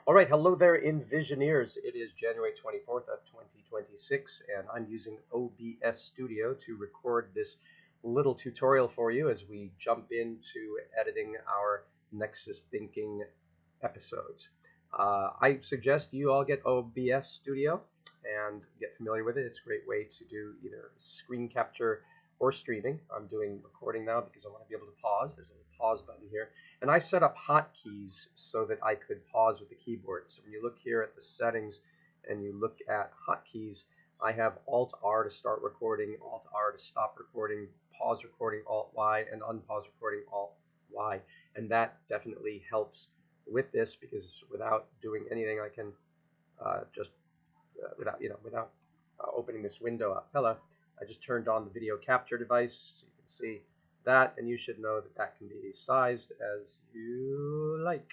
All right, hello there, Envisioneers. It is January 24th of 2026, and I'm using OBS Studio to record this little tutorial for you as we jump into editing our Nexus Thinking episodes. I suggest you all get OBS Studio and get familiar with it. It's a great way to do either screen capture or streaming. I'm doing recording now because I want to be able to pause. There's a little pause button here. And I set up hotkeys so that I could pause with the keyboard. So when you look here at the settings and you look at hotkeys, I have Alt-R to start recording, Alt-R to stop recording, pause recording, Alt-Y, and unpause recording, Alt-Y. And that definitely helps with this because without doing anything, I can without opening this window up. Hello. I just turned on the video capture device so you can see that, and you should know that that can be sized as you like.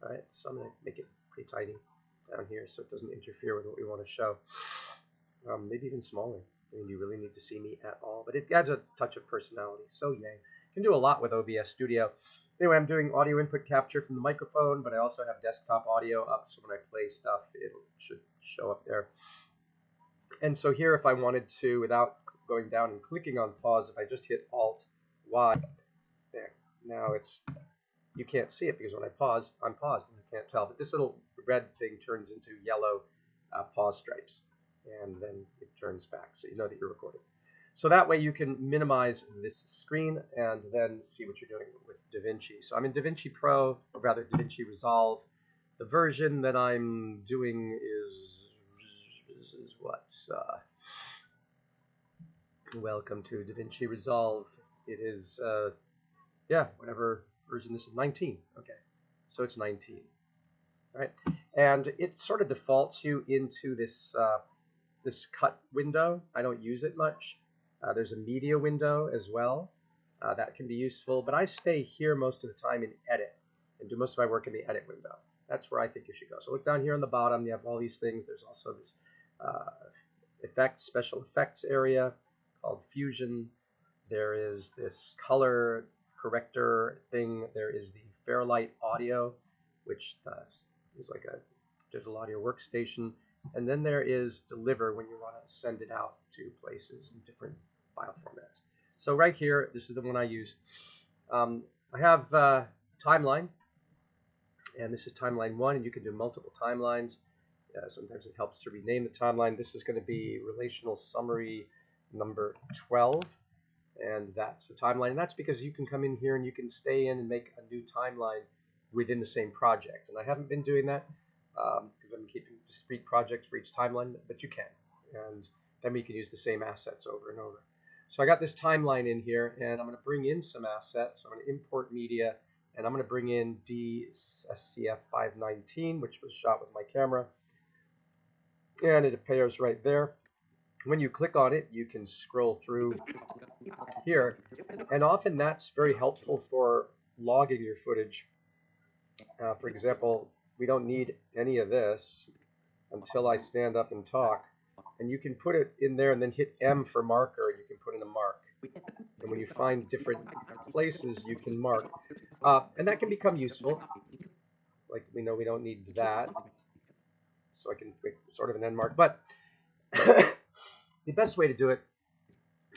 All right, so I'm going to make it pretty tiny down here so it doesn't interfere with what we want to show. Maybe even smaller. I mean, you really need to see me at all, but it adds a touch of personality, so yay. You can do a lot with OBS Studio. Anyway, I'm doing audio input capture from the microphone, but I also have desktop audio up, so when I play stuff, it should show up there. And so here, if I wanted to, without going down and clicking on pause, if I just hit Alt-Y, there. Now you can't see it because when I pause, I'm paused and you can't tell. But this little red thing turns into yellow pause stripes, and then it turns back, so you know that you're recording. So that way you can minimize this screen and then see what you're doing with Davinci. So I'm in Davinci Pro, or rather Davinci Resolve. The version that I'm doing is what? Welcome to Davinci Resolve. It is, whatever version this is, 19. Okay, so it's 19. All right, and it sort of defaults you into this this cut window. I don't use it much. There's a media window as well. That can be useful, but I stay here most of the time in edit and do most of my work in the edit window. That's where I think you should go. So look down here on the bottom. You have all these things. There's also this special effects area called Fusion. There is this color corrector thing. There is the Fairlight Audio, which is like a digital audio workstation. And then there is Deliver when you want to send it out to places in different file formats. So right here, this is the one I use. I have Timeline, and this is Timeline 1, and you can do multiple timelines. Sometimes it helps to rename the timeline. This is going to be Relational Summary number 12, and that's the timeline. And that's because you can come in here and you can stay in and make a new timeline within the same project. And I haven't been doing that because I'm keeping discrete projects for each timeline, but you can. And then we can use the same assets over and over. So I got this timeline in here, and I'm going to bring in some assets. I'm going to import media, and I'm going to bring in DSCF 519, which was shot with my camera. And it appears right there. When you click on it, you can scroll through here. And often that's very helpful for logging your footage. For example, we don't need any of this until I stand up and talk. And you can put it in there and then hit M for marker, and you can put in a mark. And when you find different places, you can mark. And that can become useful. Like we know we don't need that. So I can make sort of an end mark. But the best way to do it,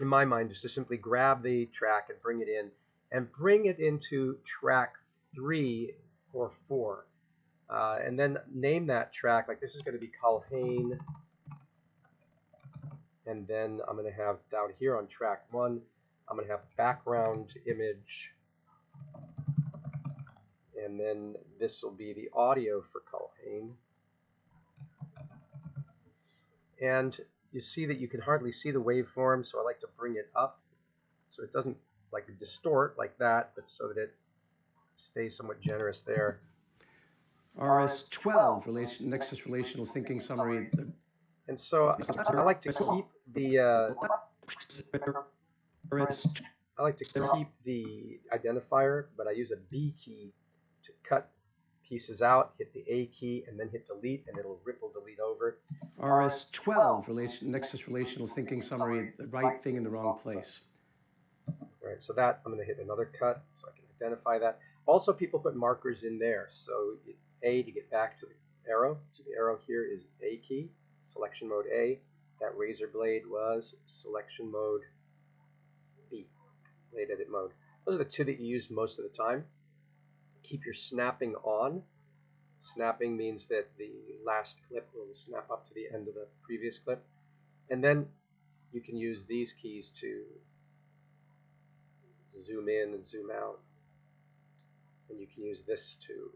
in my mind, is to simply grab the track and bring it in. And bring it into track 3 or 4. And then name that track. Like this is going to be Culhane. And then I'm going to have down here on track 1, I'm going to have background image. And then this will be the audio for Culhane. And you see that you can hardly see the waveform, so I like to bring it up so it doesn't like distort like that, but so that it stays somewhat generous there. RS12, Nexus Relational Thinking Summary. And so I like to keep the identifier, but I use a B key to cut pieces out, hit the A key, and then hit delete, and it'll ripple delete over. RS12, Nexus Relational Thinking Summary, the right thing in the wrong place. All right, so that I'm going to hit another cut so I can identify that. Also, people put markers in there, so A to get back to the arrow. So the arrow here is A key, selection mode A. That razor blade was selection mode B, blade edit mode. Those are the two that you use most of the time. Keep your snapping on. Snapping means that the last clip will snap up to the end of the previous clip. And then you can use these keys to zoom in and zoom out. And you can use this to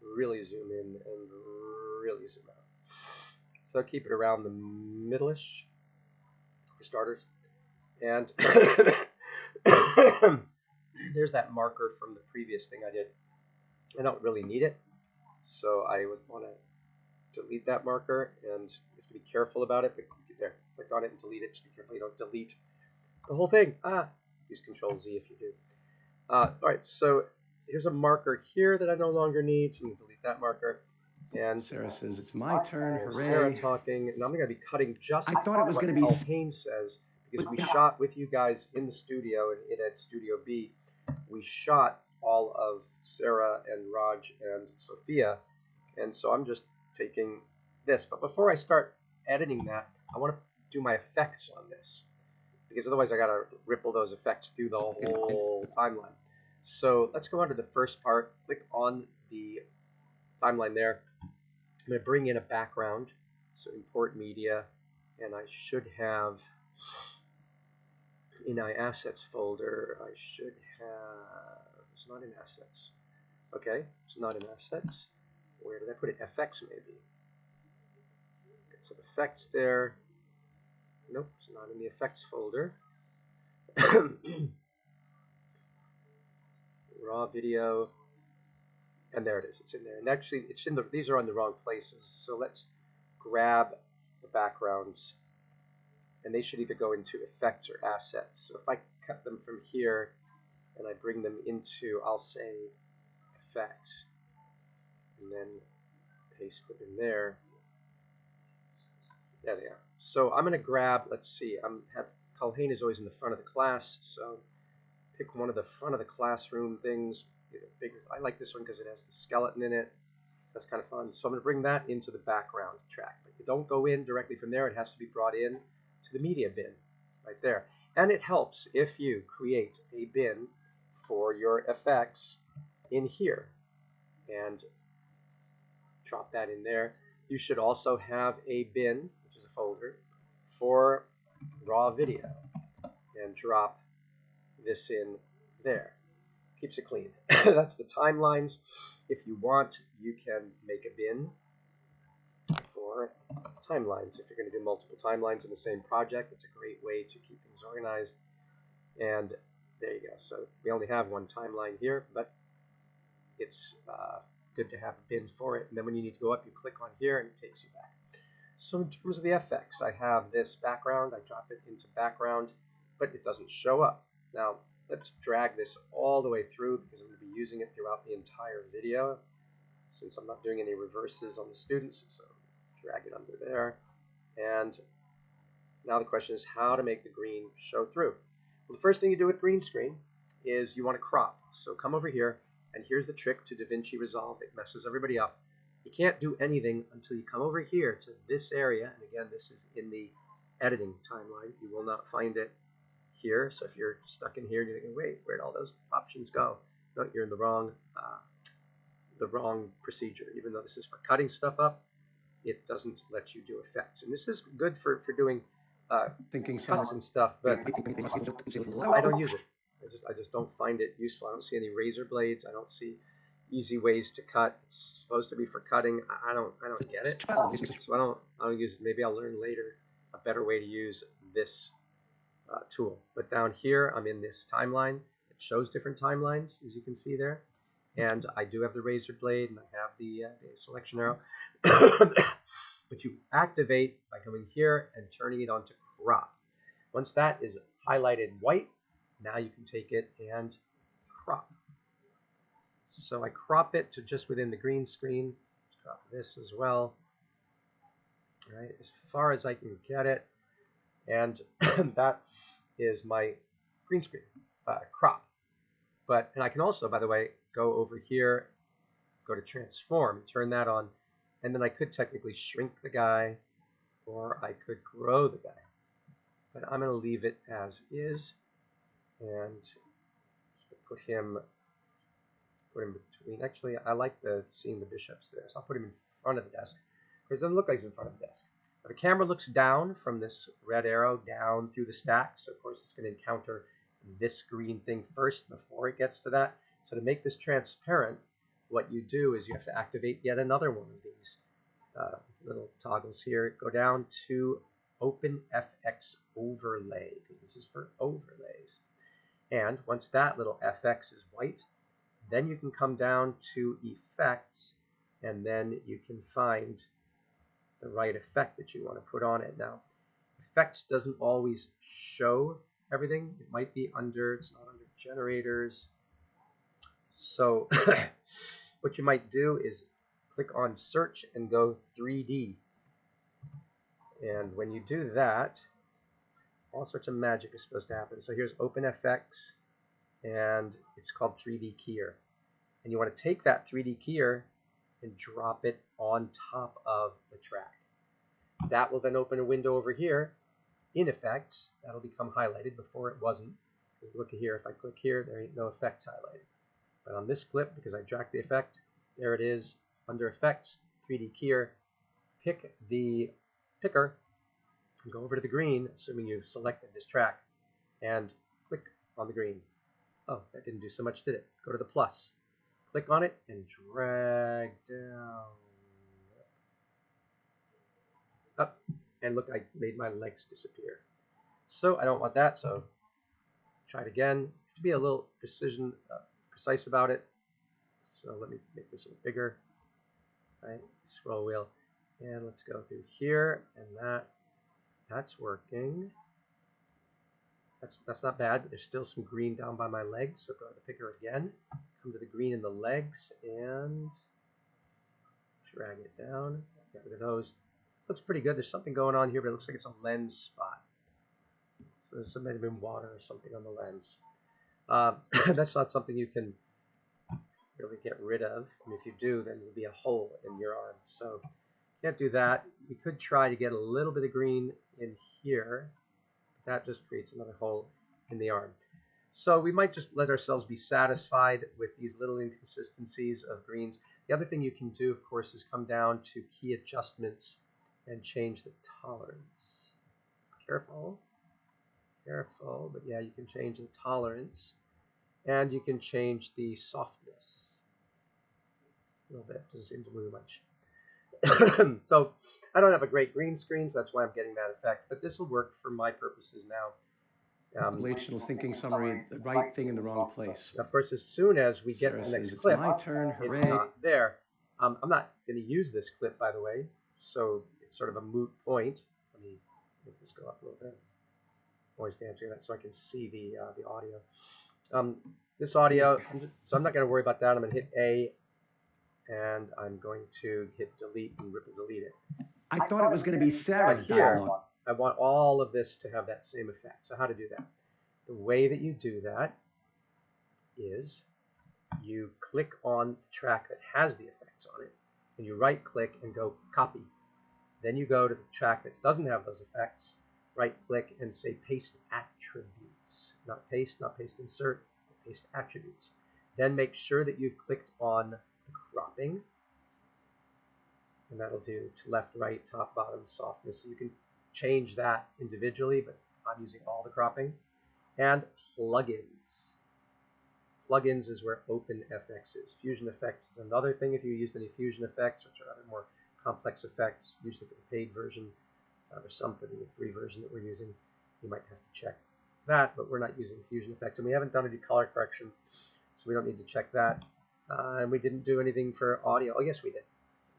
really zoom in and really zoom out. So keep it around the middle-ish for starters. And there's that marker from the previous thing I did. I don't really need it, so I would want to delete that marker, and you have to be careful about it. But there, click on it and delete it. Just be careful you don't delete the whole thing. Use Control Z if you do. All right, so here's a marker here that I no longer need, so I'm going to delete that marker. And Sarah says, it's my turn, hooray. Sarah talking, and I'm going to be cutting just I thought it was what going to be... Alhane says, because we shot with you guys in the studio, in Ed Studio B. We shot all of Sarah and Raj and Sophia, and so I'm just taking this. But before I start editing that, I want to do my effects on this, because otherwise I got to ripple those effects through the whole timeline. So let's go on to the first part. Click on the timeline there. I'm going to bring in a background, so import media, and I should have, in my assets folder, I should have, it's not in assets. Okay, it's not in assets. Where did I put it? FX maybe. Okay, so effects there. Nope, it's not in the effects folder. Raw video. And there it is. It's in there. And actually, it's in the. These are on the wrong places. So let's grab the backgrounds, and they should either go into effects or assets. So if I cut them from here, and I bring them into, I'll say, effects, and then paste them in there. There they are. So I'm going to grab. Let's see. Alhane is always in the front of the class, so pick one of the front of the classroom things. Bigger. I like this one because it has the skeleton in it. That's kind of fun. So I'm going to bring that into the background track. But you don't go in directly from there. It has to be brought in to the media bin right there. And it helps if you create a bin for your effects in here and drop that in there. You should also have a bin, which is a folder, for raw video, and drop this in there. Keeps it clean. That's the timelines. If you want, you can make a bin for timelines. If you're going to do multiple timelines in the same project, it's a great way to keep things organized. And there you go. So we only have one timeline here, but it's good to have a bin for it. And then when you need to go up, you click on here and it takes you back. So in terms of the FX, I have this background. I drop it into background, but it doesn't show up. Now, let's drag this all the way through, because I'm going to be using it throughout the entire video, since I'm not doing any reverses on the students. So drag it under there. And now the question is how to make the green show through. Well, the first thing you do with green screen is you want to crop. So come over here, and here's the trick to Davinci Resolve. It messes everybody up. You can't do anything until you come over here to this area. And again, this is in the editing timeline. You will not find it here. So if you're stuck in here and you're thinking, wait, where'd all those options go? No, you're in the wrong procedure. Even though this is for cutting stuff up, it doesn't let you do effects. And this is good for doing cuts and stuff, but I don't use it. I just don't find it useful. I don't see any razor blades. I don't see easy ways to cut. It's supposed to be for cutting. I don't get it. So I don't use it. Maybe I'll learn later a better way to use this tool. But down here, I'm in this timeline. It shows different timelines, as you can see there. And I do have the razor blade, and I have the selection arrow. But you activate by coming here and turning it on to crop. Once that is highlighted white, now you can take it and crop. So I crop it to just within the green screen. Crop this as well. All right, as far as I can get it. And that is my green screen crop. And I can also, by the way, go over here, go to transform, turn that on, and then I could technically shrink the guy, or I could grow the guy. But I'm going to leave it as is, and put him between. Actually, I like seeing the bishops there, so I'll put him in front of the desk. It doesn't look like he's in front of the desk. But the camera looks down from this red arrow down through the stack, so of course it's going to encounter this green thing first before it gets to that. So to make this transparent, what you do is you have to activate yet another one of these little toggles here. Go down to Open FX Overlay, because this is for overlays. And once that little FX is white, then you can come down to Effects, and then you can find the right effect that you want to put on it. Now, Effects doesn't always show everything. It might be under, it's not under Generators. So what you might do is click on Search and go 3D. And when you do that, all sorts of magic is supposed to happen. So here's OpenFX, and it's called 3D Keyer. And you want to take that 3D Keyer and drop it on top of the track. That will then open a window over here in Effects. That'll become highlighted. Before it wasn't. Because look here, if I click here, there ain't no effects highlighted. But on this clip, because I dragged the effect, there it is under Effects, 3D Keyer. Pick the picker, and go over to the green, assuming you've selected this track, and click on the green. Oh, that didn't do so much, did it? Go to the plus. Click on it and drag down. Up. And look, I made my legs disappear. So I don't want that, so try it again. To be a little precise about it. So let me make this a little bigger. Right, scroll wheel. And let's go through here, and that's working. That's not bad, but there's still some green down by my legs, so go to the picker again. Come to the green in the legs and drag it down. Get rid of those. Looks pretty good. There's something going on here, but it looks like it's a lens spot. So there's some maybe water or something on the lens. That's not something you can really get rid of. And if you do, then there'll be a hole in your arm. So can't do that. You could try to get a little bit of green in here. That just creates another hole in the arm. So we might just let ourselves be satisfied with these little inconsistencies of greens. The other thing you can do, of course, is come down to Key Adjustments and change the tolerance. Careful, but yeah, you can change the tolerance, and you can change the softness. A little bit, doesn't seem to move much. So I don't have a great green screen, so that's why I'm getting that effect, but this will work for my purposes now. Relational thinking summary, the right thing in the wrong place. Of course, as soon as we get Sarah to the next says, clip, it's my turn, hooray. It's not there. I'm not going to use this clip, by the way, so it's sort of a moot point. Let me make this go up a little bit. Always dancing that so I can see the audio. This audio, so I'm not going to worry about that. I'm going to hit A, and I'm going to hit delete and ripple delete it. I thought it was going to be Sarah's dialogue. I want all of this to have that same effect. So how to do that? The way that you do that is you click on the track that has the effects on it, and you right click and go copy. Then you go to the track that doesn't have those effects, right click and say paste attributes. Not paste insert, but paste attributes. Then make sure that you've clicked on the cropping, and that'll do to left, right, top, bottom, softness. So you can change that individually, but I'm using all the cropping. And plugins. Plugins is where OpenFX is. Fusion effects is another thing if you use any fusion effects, which are other more complex effects, usually for the paid version. There's something in the free version that we're using. You might have to check that, but we're not using fusion effects. And we haven't done any color correction, so we don't need to check that. And we didn't do anything for audio. Oh, yes, we did.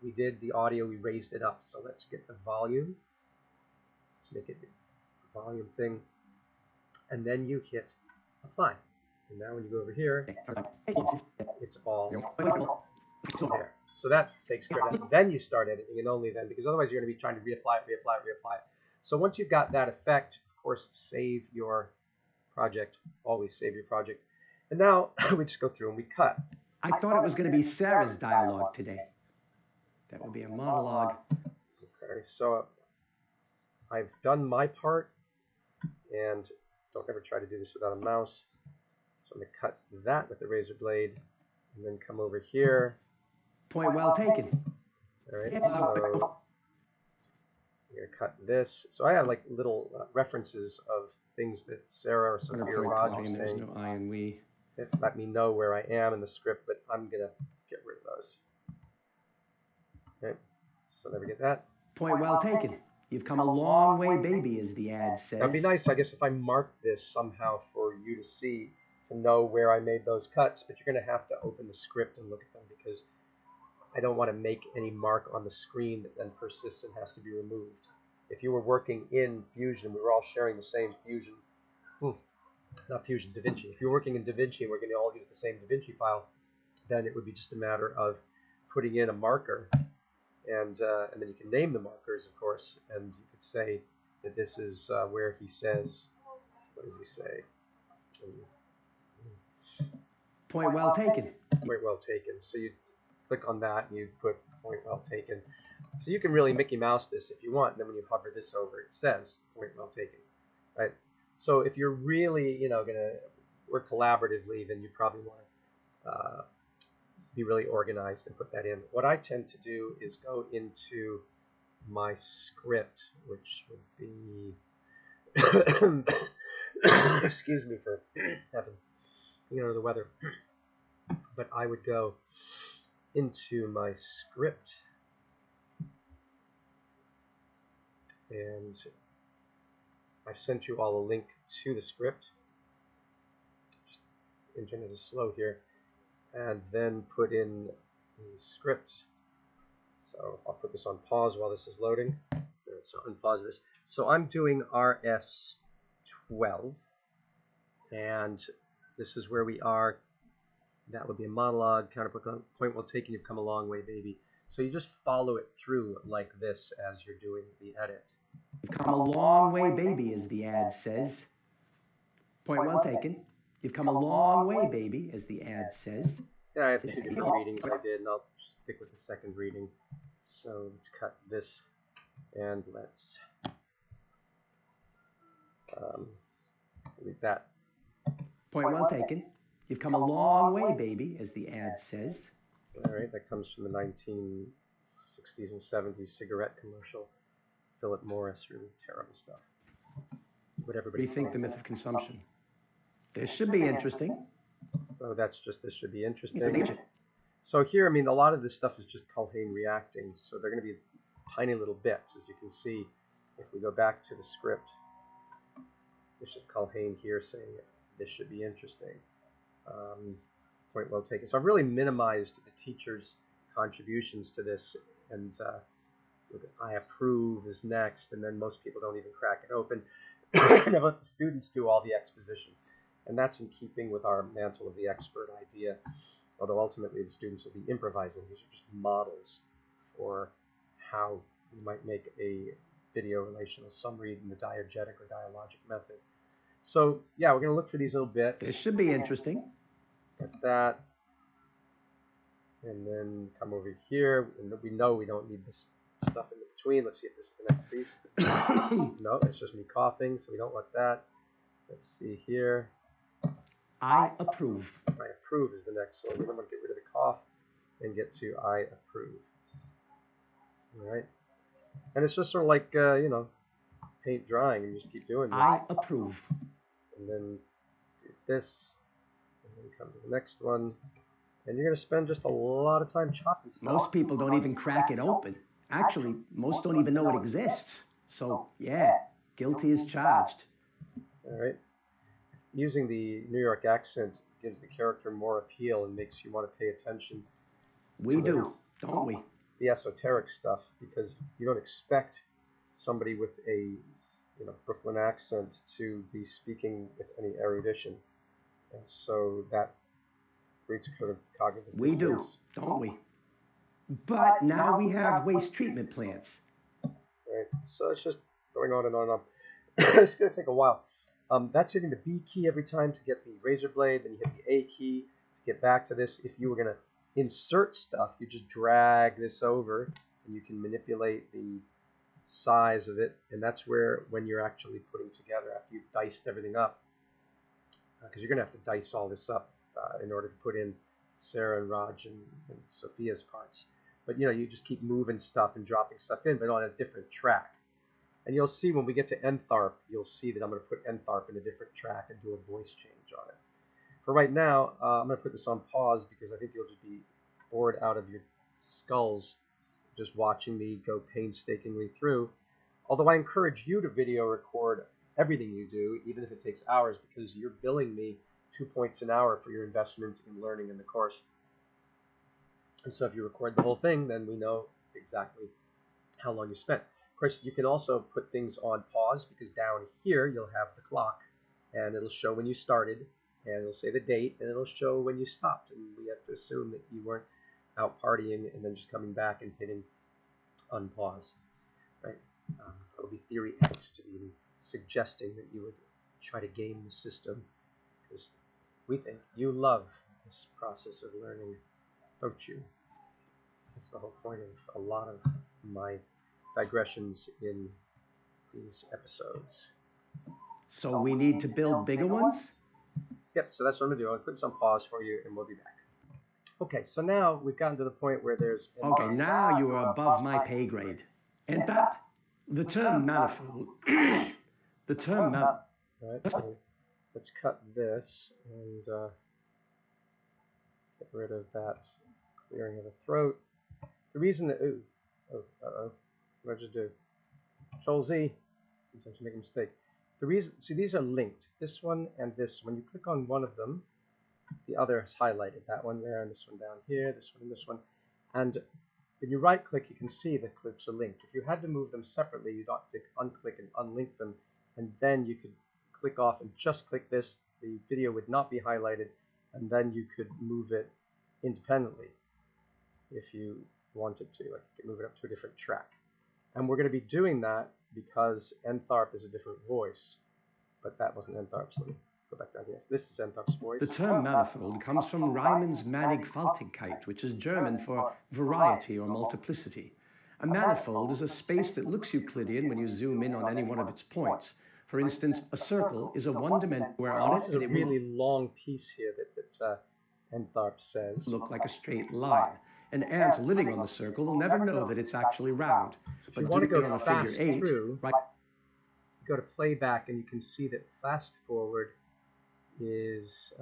We did the audio. We raised it up. So let's get the volume. Let's make it the volume thing. And then you hit apply. And now when you go over here, it's all there. So that takes care of that. Then you start editing, and only then, because otherwise you're going to be trying to reapply it. So once you've got that effect, of course, save your project. Always save your project. And now we just go through and we cut. I thought it was going to be Sarah's dialogue today. That would be a monologue. Okay, so I've done my part, and don't ever try to do this without a mouse. So I'm going to cut that with the razor blade, and then come over here. Point well taken. All right, so I'm going to cut this. So I have like little references of things that Sarah or Sophia or Raj are There's saying. no I and we. Let me know where I am in the script, but I'm going to get rid of those. Okay, so there we get that. Point well taken. You've come a long way, baby, as the ad says. That'd be nice, I guess, if I marked this somehow for you to see, to know where I made those cuts, but you're going to have to open the script and look at them because I don't want to make any mark on the screen that then persists and has to be removed. If you were working in Fusion, we were all sharing the same Fusion, not Fusion, Davinci. If you're working in Davinci and we're going to all use the same Davinci file, then it would be just a matter of putting in a marker, and then you can name the markers, of course, and you could say that this is where he says, what does he say? Point well taken. Point well taken. So you click on that and you put point well taken. So you can really Mickey Mouse this if you want, and then when you hover this over, it says point well taken, right? So if you're really, going to work collaboratively, then you probably want to be really organized and put that in. What I tend to do is go into my script, which would be, excuse me for having, the weather, but I would go into my script and I've sent you all a link to the script. Internet is slow here. And then put in the scripts. So I'll put this on pause while this is loading. So unpause this. So I'm doing RS12. And this is where we are. That would be a monologue. Counterpoint point well taken. You've come a long way, baby. So you just follow it through like this as you're doing the edit. You've come a long way, baby, as the ad says. Point well taken. You've come a long way, baby, as the ad says. Yeah, I have 2 different readings I did, and I'll stick with the second reading. So let's cut this, and let's delete that. Point well taken. You've come a long way, baby, as the ad says. All right, that comes from the 1960s and 70s cigarette commercial. Philip Morris, really terrible stuff. What everybody Rethink the myth of consumption. This should be interesting. So that's just, this should be interesting. So here, a lot of this stuff is just Culhane reacting. So they're going to be tiny little bits, as you can see. If we go back to the script, it's just Culhane here saying this should be interesting. Point well taken. So I've really minimized the teacher's contributions to this, and I approve is next, and then most people don't even crack it open. And I let the students do all the exposition. And that's in keeping with our mantle of the expert idea, although ultimately the students will be improvising. These are just models for how you might make a video relational summary in the diegetic or dialogic method. So yeah, we're going to look for these little bits. This should be interesting. Get that. And then come over here. And we know we don't need this stuff in between. Let's see if this is the next piece. No, it's just me coughing, so we don't want that. Let's see here. I approve. I approve is the next. So we're going to get rid of the cough and get to I approve. All right. And it's just sort of like, paint drying, and you just keep doing this. I approve. And then do this. And then come to the next one. And you're going to spend just a lot of time chopping stuff. Most people don't even crack it open. Actually, most don't even know it exists. So, yeah, guilty as charged. All right. Using the New York accent gives the character more appeal and makes you want to pay attention. We do, don't we? The esoteric stuff, because you don't expect somebody with a Brooklyn accent to be speaking with any erudition. And so that creates a sort of cognitive We do, don't we? But now we have waste treatment plants. Right. So it's just going on and on and on. It's going to take a while. That's hitting the B key every time to get the razor blade. Then you hit the A key to get back to this. If you were going to insert stuff, you just drag this over and you can manipulate the size of it. And that's where, when you're actually putting together, after you've diced everything up, because you're going to have to dice all this up in order to put in Sarah and Raj and Sophia's parts. But, you just keep moving stuff and dropping stuff in, but on a different track. And you'll see when we get to Entharp, you'll see that I'm going to put Entharp in a different track and do a voice change on it. For right now, I'm going to put this on pause because I think you'll just be bored out of your skulls just watching me go painstakingly through. Although I encourage you to video record everything you do, even if it takes hours, because you're billing me 2 points an hour for your investment in learning in the course. And so if you record the whole thing, then we know exactly how long you spent. Of course, you can also put things on pause, because down here you'll have the clock, and it'll show when you started, and it'll say the date, and it'll show when you stopped. And we have to assume that you weren't out partying and then just coming back and hitting unpause, right? That would be theory X to be suggesting that you would try to game the system, because we think you love this process of learning, don't you? That's the whole point of a lot of my digressions in these episodes. So we need to build bigger ones? Yep, so that's what I'm going to do. I'll put some pause for you, and we'll be back. Okay, so now we've gotten to the point where there's... Okay, now you are above my pay grade. And that, the term manifold, the term manifold... All right, so let's cut this and get rid of that clearing of the throat. The reason that... uh-oh. What did I just do? Control Z. Sometimes you make a mistake. The reason... See, these are linked. This one and this. When you click on one of them, the other is highlighted. That one there, and this one down here, this one and this one. And when you right-click, you can see the clips are linked. If you had to move them separately, you'd have to unclick and unlink them, and then you could click off and just click this. The video would not be highlighted, and then you could move it independently if you wanted to. Like, you could move it up to a different track. And we're going to be doing that because Entharp is a different voice, but that wasn't Entharp's. Let me go back down here. This is Entharp's voice. The term manifold comes from Riemann's Mannigfaltigkeit, which is German for variety or multiplicity. A manifold is a space that looks Euclidean when you zoom in on any one of its points. For instance, a circle is a one-dimensional where on This is a really long piece here that Entharp says. Look like a straight line. An ant living on the circle will never know that it's actually round. So if you want to go fast through, right, you go to playback, and you can see that fast forward is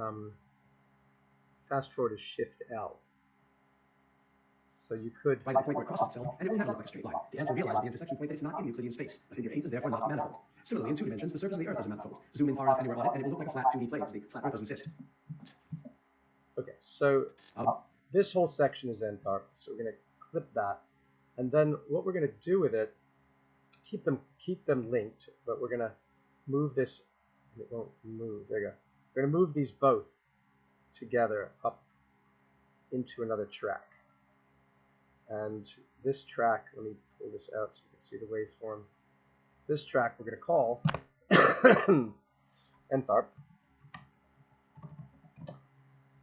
Shift L. So you could find the point where it crosses itself, and it will never look like a straight line. The ant will realize at the intersection point that it's not in Euclidean space. A figure 8 is therefore not a manifold. Similarly, in 2 dimensions, the surface of the Earth is a manifold. Zoom in far enough anywhere on it, and it will look like a flat 2D plane, because the flat Earth doesn't exist. Okay, so this whole section is Entharp, so we're going to clip that, and then what we're going to do with it, keep them linked, but we're going to move this, and it won't move. There you go. We're going to move these both together up into another track. And this track, let me pull this out so you can see the waveform. This track we're going to call Entharp.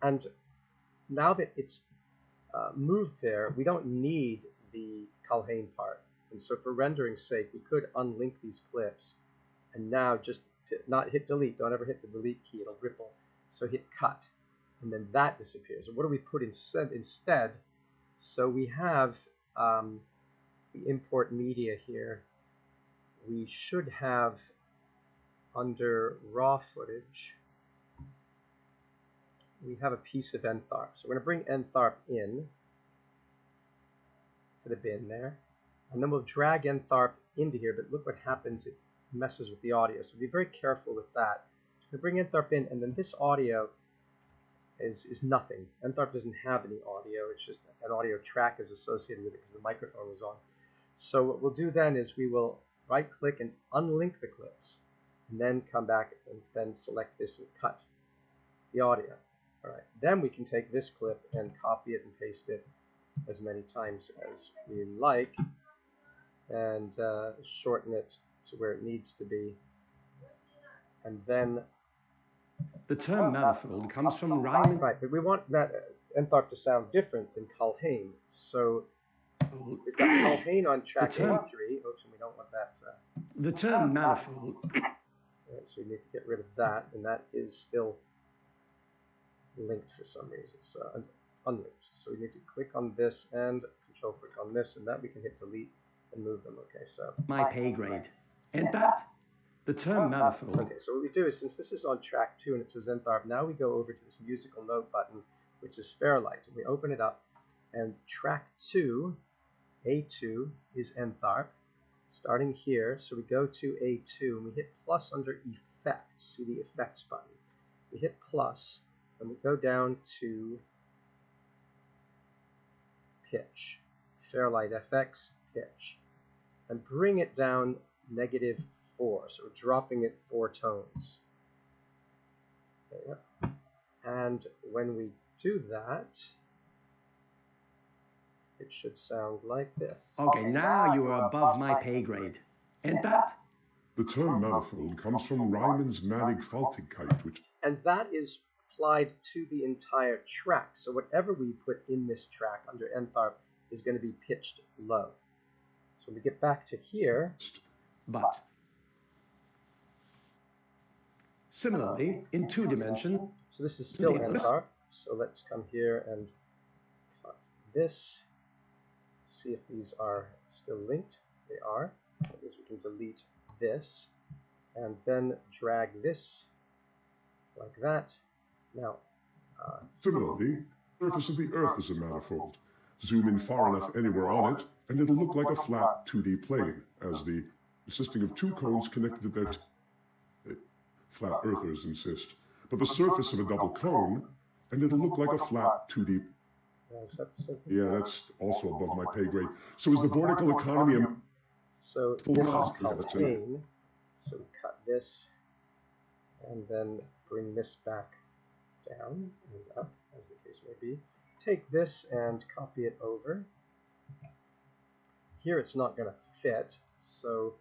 And now that it's moved there, we don't need the Culhane part. And so for rendering's sake, we could unlink these clips. And now just to not hit delete, don't ever hit the delete key, it'll ripple. So hit cut, and then that disappears. And what do we put instead? So we have the import media here. We should have under raw footage, we have a piece of Entharp. So we're going to bring Entharp in to the bin there. And then we'll drag Entharp into here, but look what happens. It messes with the audio. So be very careful with that. So we bring Entharp in, and then this audio is nothing. Entharp doesn't have any audio. It's just an audio track is associated with it because the microphone was on. So what we'll do then is we will right-click and unlink the clips, and then come back and then select this and cut the audio. All right. Then we can take this clip and copy it and paste it as many times as we like, and shorten it to where it needs to be, and then The term manifold comes from Riemann. Right, but we want that Entharp to sound different than Culhane. So we've got Culhane on track term- 83. Oops, and we don't want that. The term manifold. Right, so we need to get rid of that, and that is still linked for some reason. So unlinked. So we need to click on this and control click on this, and that we can hit delete and move them. Okay, so My pay grade. Entharp. The term manifold. okay, so what we do is, since this is on track 2 and it says Entharp, now we go over to this musical note button, which is Fairlight, and we open it up, and track 2, A2, is Entharp, starting here. So we go to A2, and we hit plus under Effects. See the Effects button. We hit plus, and we go down to Pitch, Fairlight FX, Pitch, and bring it down -4. So we're dropping it 4 tones. Okay, and when we do that, it should sound like this. Okay, now you are above my pay grade. Entharp. The term manifold comes from Riemann's mannigfaltigkeit, which... And that is applied to the entire track. So whatever we put in this track under Entharp is going to be pitched low. So when we get back to here... But similarly, in 2 dimensions... So this is still Entharp. So let's come here and cut this. See if these are still linked. They are. That means we can delete this. And then drag this like that. Now, Similarly, the surface of the Earth is a manifold. Zoom in far enough anywhere on it, and it'll look like a flat 2D plane, as the consisting of 2 cones connected to their flat earthers insist. But the surface of a double cone, and it'll look like a flat 2D. Yeah, that's also above my pay grade. So is the vortical economy a... So this is Culhane. So we cut this, and then bring this back down and up, as the case may be. Take this and copy it over. Here it's not going to fit, so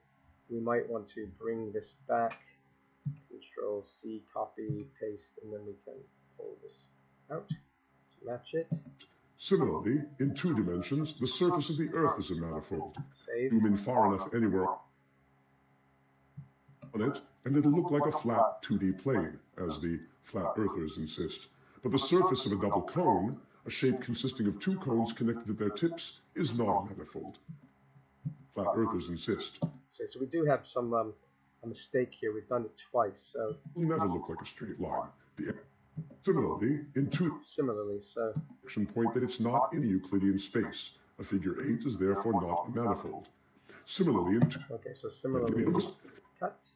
we might want to bring this back. Control C, copy, paste, and then we can pull this out to match it. Similarly, in 2 dimensions, the surface of the Earth is a manifold. Save. Zoom in far enough anywhere on it, and it'll look like a flat 2D plane, as the flat earthers insist. But the surface of a double cone, a shape consisting of 2 cones connected at their tips, is not a manifold. Flat earthers insist. So we do have some a mistake here. We've done it twice. So It'll never look like a straight line. Similarly, in 2 so point that it's not in a Euclidean space. A figure 8 is therefore not a manifold. Similarly, in 2... okay, so similarly, just cut.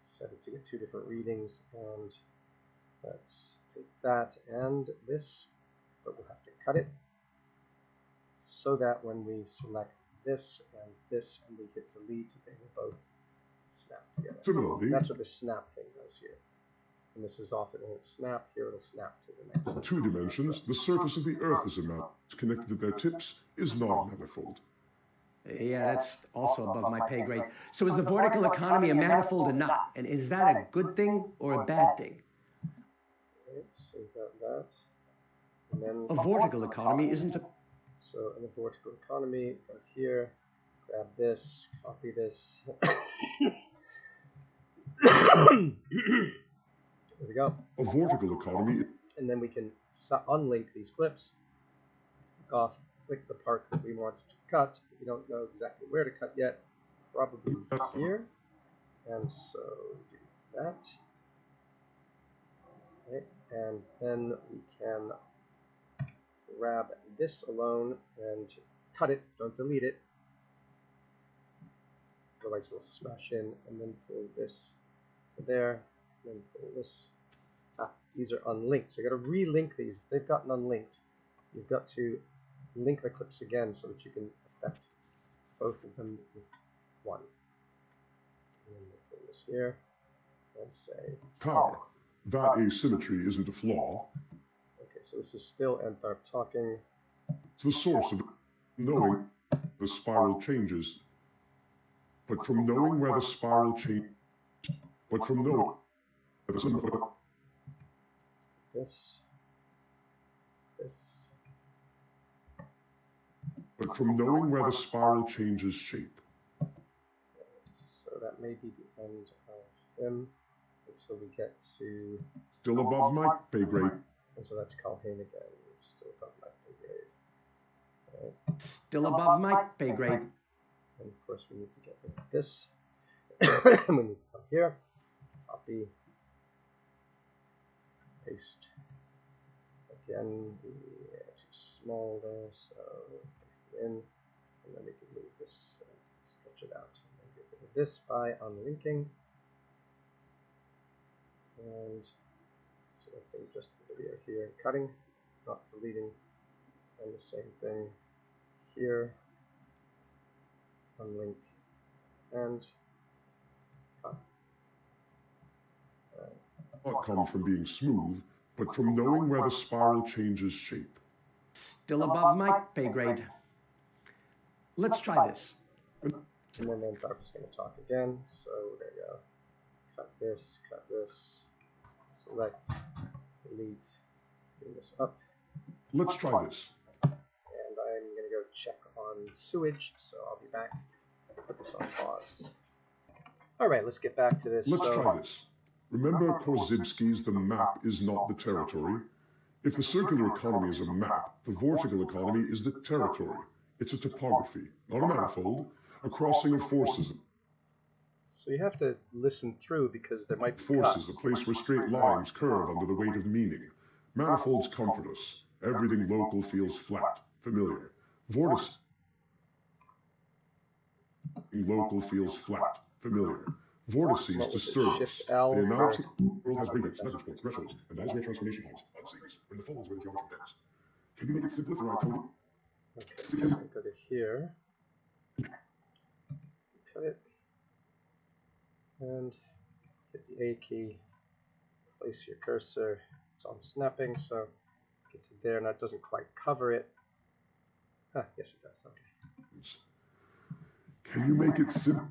Set it to get 2 different readings, and let's take that and this, but we'll have to cut it so that when we select this and we hit delete, they will both snap together. Similarly, that's what the snap thing does here. And this is off, it won't snap. Here it'll snap to the next. in 2 dimensions, the surface of the Earth is a manifold. Connected to their tips is not a manifold. Yeah, that's also above my pay grade. So is the vortical economy a manifold or not? And is that a good thing or a bad thing? Okay, so we've got that. And then A vortical economy isn't a... so in the vortical economy, go here, grab this, copy this. There we go. A vortical economy... And then we can unlink these clips, click the part that we want to cut. We don't know exactly where to cut yet, probably here. And so do that. Okay. And then we can grab this alone and cut it, don't delete it. Otherwise it'll smash in, and then pull this to there, and then pull this. These are unlinked, so you got to relink these. They've gotten unlinked. You've got to link the clips again so that you can affect both of them with one. And then we'll pull this here and say power. That asymmetry isn't a flaw. Okay, so this is still Entharp talking. It's the source of knowing the spiral changes. But from knowing where the spiral changes, but from knowing this, this. But from knowing where the spiral changes shape. So that may be the end of him until we get to... Still above my pay grade. And so that's Calhoun again. Still above my pay grade. Right. Still above my pay grade. And of course we need to get rid of this. We need to come here, copy, paste. Again, too small there, so paste it in, and then we can move this, stretch it out, and then get rid of this by unlinking, and selecting just the video here and cutting, not deleting, and the same thing here, unlink, and cut. Not come from being smooth, but from knowing where the spiral changes shape. Still above my pay grade. Let's try this. And then Tharp is going to talk again. So there you go. Cut this, select, delete, bring this up. Let's try this. And I'm going to go check on sewage, so I'll be back. Put this on pause. All right, let's get back to this. Let's try this. Remember Korzybski's The Map is Not the Territory? If the circular economy is a map, the vortical economy is the territory. It's a topography, not a manifold, a crossing of forces. So you have to listen through because there might be Forces, cuts. a place where straight lines curve under the weight of meaning. Manifolds comfort us. Everything local feels flat, familiar. Vortices. Local feels flat, familiar. Vortices disturb us. They announce that the world has limits, leverage points, thresholds, and that is where transformation hides, unseen, when the folds where the geometry bends. Can you make it simpler for our Tony? Okay, so I'm going to go to here. Cut it. And hit the A key. Place your cursor. It's on snapping, so get to there. Now it doesn't quite cover it. Ah, yes it does. Okay. Can you make it simple?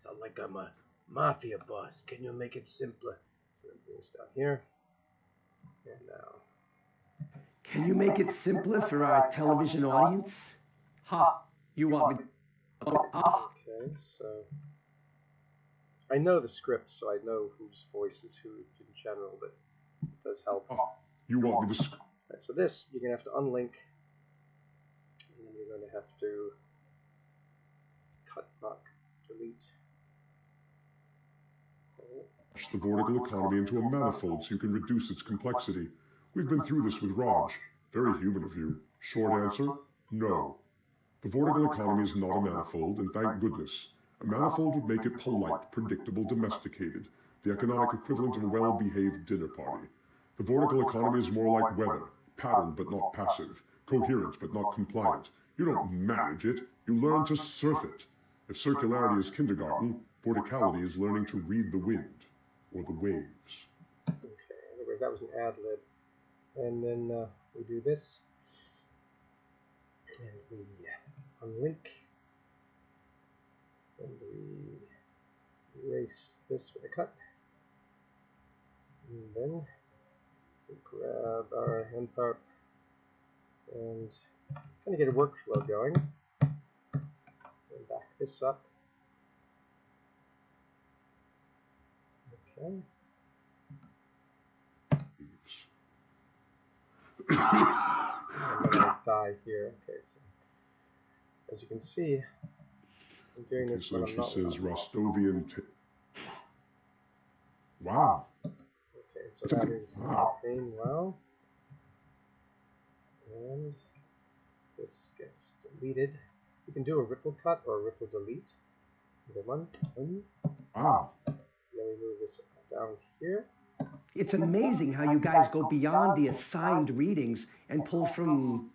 Sound like I'm a mafia boss. Can you make it simpler? So bring this down here. And now. Can you make it simpler for our television audience? Ha! You want me to... Okay, so I know the script, so I know whose voice is who in general, but it does help. You want me to... Right, so this, you're going to have to unlink, and then you're going to have to cut, not delete. The vortical economy into a manifold so you can reduce its complexity. We've been through this with Raj. Very human of you. Short answer, no. The vortical economy is not a manifold, and thank goodness. A manifold would make it polite, predictable, domesticated, the economic equivalent of a well-behaved dinner party. The vortical economy is more like weather, patterned but not passive, coherent but not compliant. You don't manage it, you learn to surf it. If circularity is kindergarten, vorticality is learning to read the wind, or the waves. Okay, anyway, that was an ad lib. And then we do this, and we unlink, and we erase this with a cut, and then we grab our Tharp and kind of get a workflow going, and back this up. Okay. And then I die here. Okay, so as you can see, I'm doing this So when she I'm not. says Rostovian. Wow. Okay, so that is campaign well. And this gets deleted. You can do a ripple cut or a ripple delete. Either one. Wow. Then we move this down here. It's amazing how you guys go beyond the assigned readings and pull from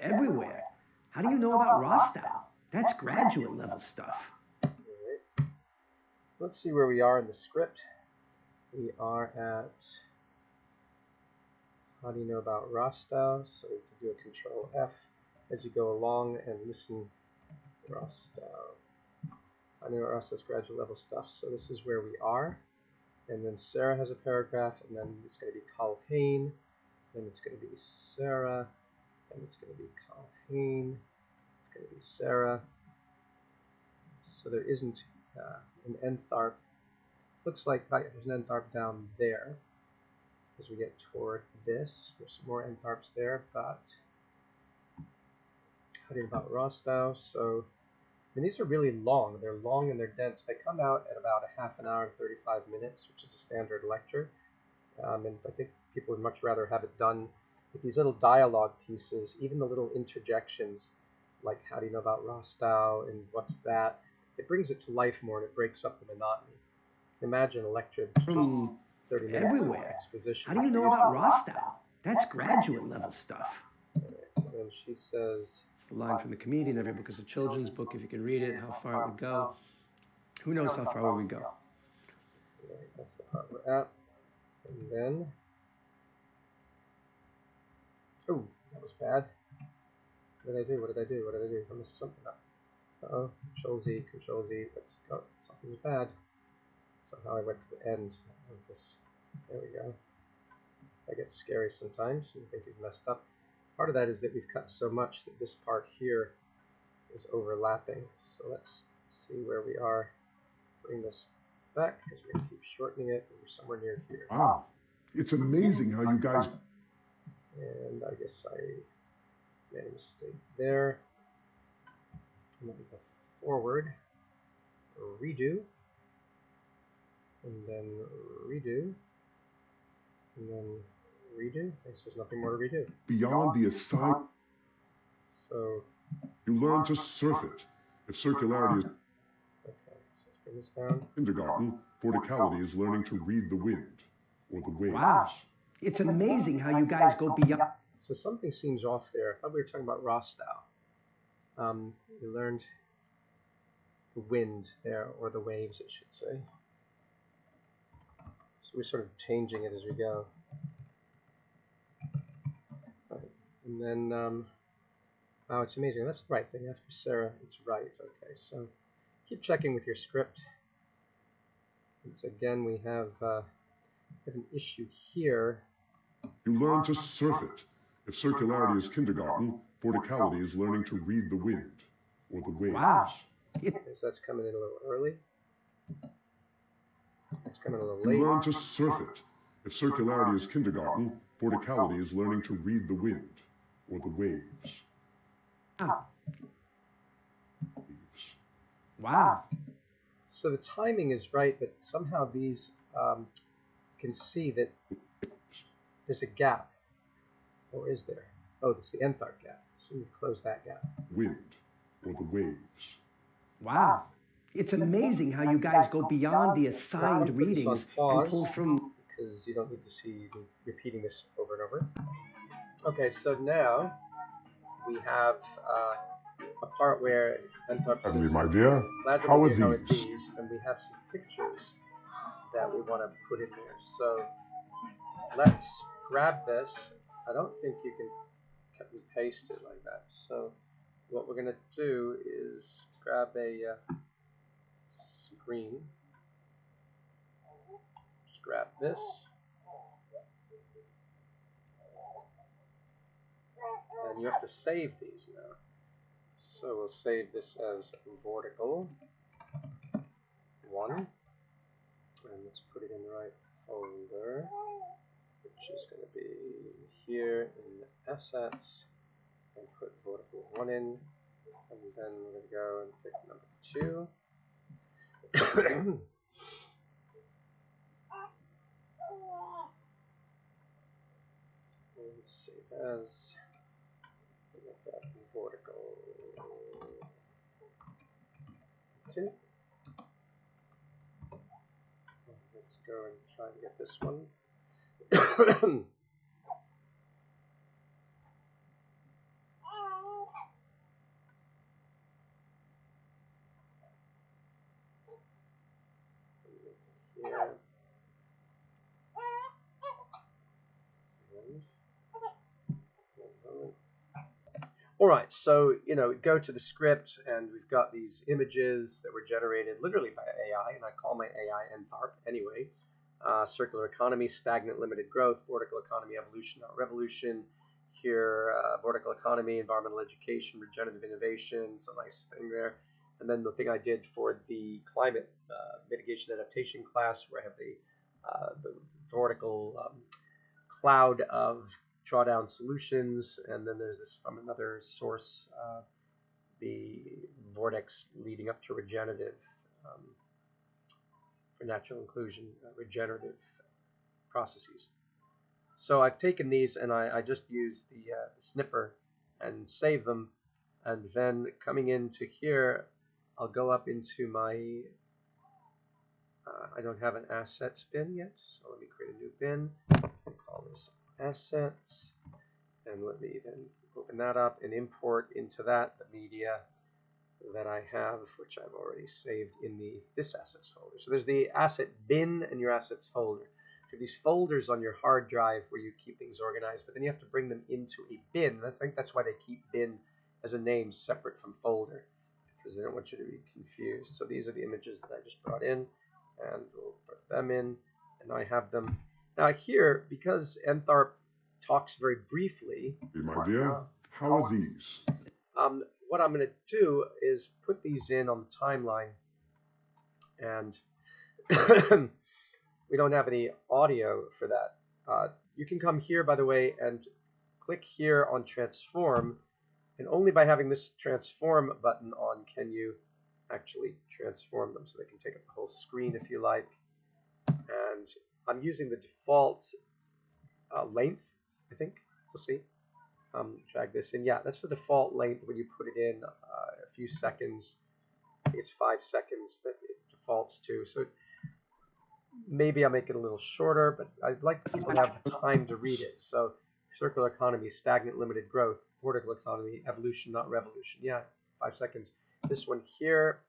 everywhere. How do you know about Rostow? That's graduate level stuff. All right. Let's see where we are in the script. We are at, how do you know about Rostow? So you can do a Control F as you go along and listen. Rostow. I know Rostow's graduate level stuff, so this is where we are. And then Sarah has a paragraph, and then it's going to be Colhane, then it's going to be Sarah, and it's going to be Colhane, it's going to be Sarah. So there isn't an Entharp. Looks like there's an Entharp down there as we get toward this. There's some more Entharps there, but how do you about Rostow? So and these are really long. They're long and they're dense. They come out at about a half an hour and 35 minutes, which is a standard lecture. And I think people would much rather have it done with these little dialogue pieces, even the little interjections, like how do you know about Rostow and what's that? It brings it to life more and it breaks up the monotony. Imagine a lecture that's just 30 minutes everywhere. of exposition. How do you know about Rostow? That's graduate level stuff. So then she says, It's the line from the comedian. Every book is a children's book. If you could read it, how far it would go. Who knows how far we would go? right, that's the part we're at. And then, oh, that was bad. What did I do? What did I do? What did I do? I messed something up. Uh-oh, Control Z, oh, something was bad. Somehow I went to the end of this. There we go. That gets scary sometimes. You think you've messed up. Part of that is that we've cut so much that this part here is overlapping. So let's see where we are. Bring this back because we're going to keep shortening it. We're somewhere near here. Ah, it's amazing how you guys... And I guess I made a mistake there. And then we go forward, redo, and then redo, and then redo. I guess there's nothing more to redo. Beyond the assigned... So... You learn to surf it. If circularity is... Okay, so let's bring this down. Kindergarten, verticality is learning to read the wind, or the waves. Wow. It's amazing how you guys go beyond. So something seems off there. I thought we were talking about Rostow. We learned the wind there, or the waves, I should say. So we're sort of changing it as we go. Right. And then, oh, it's amazing. That's the right thing. After Sarah, it's right. Okay, so keep checking with your script. And so again, we have an issue here. You learn to surf it. If circularity is kindergarten, verticality is learning to read the wind, or the waves. Wow. Okay, so that's coming in a little early. It's coming a little You late. learn to surf it. If circularity is kindergarten, verticality is learning to read the wind, or the waves. Wow. So the timing is right, but somehow these can see that there's a gap. Or is there? Oh, it's the Entharp gap. So we close that gap. Wind, or the waves. Wow. It's amazing how you guys go beyond the assigned readings and pull from... Because you don't need to see me repeating this over and over. Okay, so now we have a part where Entharp says, Heavenly, my dear, glad to how look are at how it these? is, and we have some pictures that we want to put in there. So let's grab this. I don't think you can cut and paste it like that. So what we're going to do is grab a screen. Just grab this. And you have to save these now. So we'll save this as vertical 1. And let's put it in the right folder, which is going to be here in assets, and put vertical 1 in, and then we're going to go and pick number 2. And save as vertical 2. Let's go and try and get this one. Here. All right, so, go to the script, and we've got these images that were generated literally by AI, and I call my AI Entharp anyway. circular economy, stagnant, limited growth, vertical economy, evolution, not revolution. Here, vertical economy, environmental education, regenerative innovation. It's a nice thing there. And then the thing I did for the climate mitigation adaptation class, where I have the vertical cloud of drawdown solutions, and then there's this from another source, the vortex leading up to regenerative, for natural inclusion, regenerative processes. So I've taken these and I just use the snipper and save them, and then coming into here, I'll go up into my, I don't have an assets bin yet, so let me create a new bin. I'll call this assets, and let me then open that up and import into that the media that I have, which I've already saved in this assets folder. So there's the asset bin and your assets folder. So these folders on your hard drive where you keep things organized, but then you have to bring them into a bin. I think that's why they keep bin as a name separate from folder, because they don't want you to be confused. So these are the images that I just brought in, and we'll put them in, and I have them. Now here, because Entharp talks very briefly. My dear, how are these? What I'm going to do is put these in on the timeline, and we don't have any audio for that. You can come here, by the way, and click here on transform, and only by having this transform button on can you actually transform them, so they can take up the whole screen if you like. And I'm using the default length, I think. We'll see. Drag this in. Yeah, that's the default length when you put it in. A few seconds. It's 5 seconds that it defaults to. So maybe I'll make it a little shorter, but I'd like people to have time to read it. So circular economy, stagnant, limited growth, vertical economy, evolution, not revolution. Yeah, 5 seconds. This one here,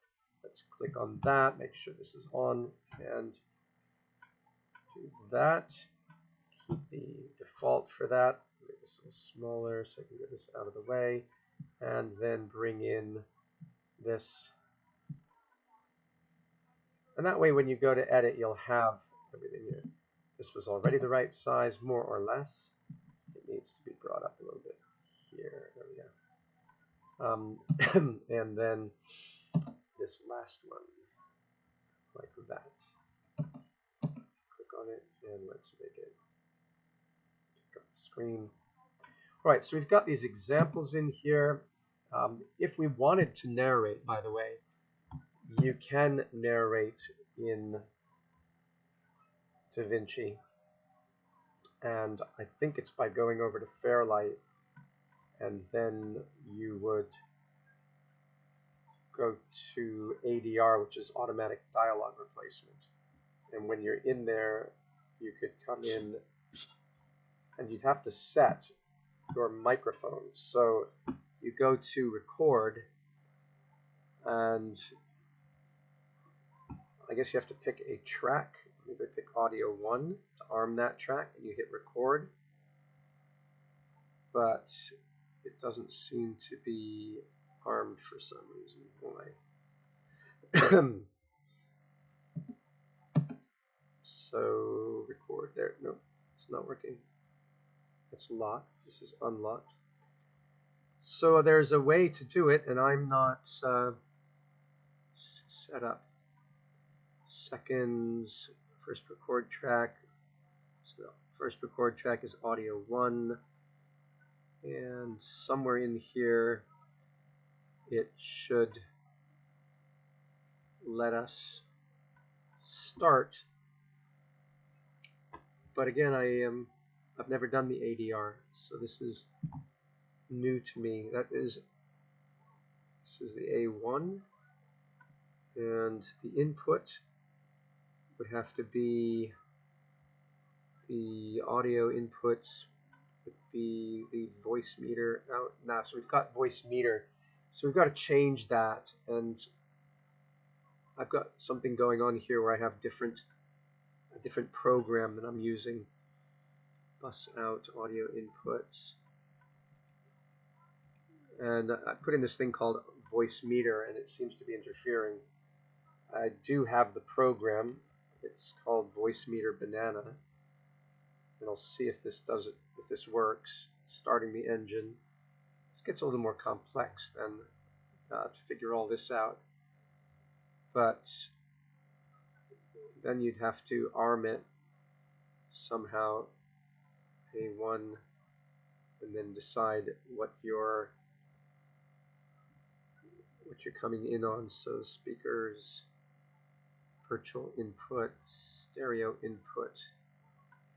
let's click on that. Make sure this is on, and do that. Keep the default for that. Make this a little smaller so I can get this out of the way, and then bring in this. And that way when you go to edit, you'll have everything here. This was already the right size, more or less. It needs to be brought up a little bit here. There we go. And then this last one, like that. Click on it, and let's make it take up the screen. All right, so we've got these examples in here. If we wanted to narrate, by the way, you can narrate in Davinci, and I think it's by going over to Fairlight, and then you would go to ADR, which is automatic dialogue replacement. And when you're in there, you could come in, and you'd have to set your microphone. So you go to record, and I guess you have to pick a track. Maybe pick audio 1 to arm that track, and you hit record. But it doesn't seem to be armed for some reason. Why? So record there. No, it's not working. It's locked. This is unlocked. So there's a way to do it, and I'm not set up. Seconds, first record track. So first record track is audio 1, and somewhere in here it should let us start. But again, I've never done the ADR, so this is new to me. This is the A1, and the input would have to be, the audio inputs would be the voice meter out now. So we've got voice meter, so we've got to change that, and I've got something going on here where I have a different program that I'm using. Bus out audio inputs, and I put in this thing called voice meter, and it seems to be interfering. I do have the program. It's called Voice Meter Banana. And I'll see if this does it, if this works. Starting the engine. This gets a little more complex than to figure all this out. But then you'd have to arm it somehow, A1, and then decide what you're coming in on. So speakers, virtual input, stereo input,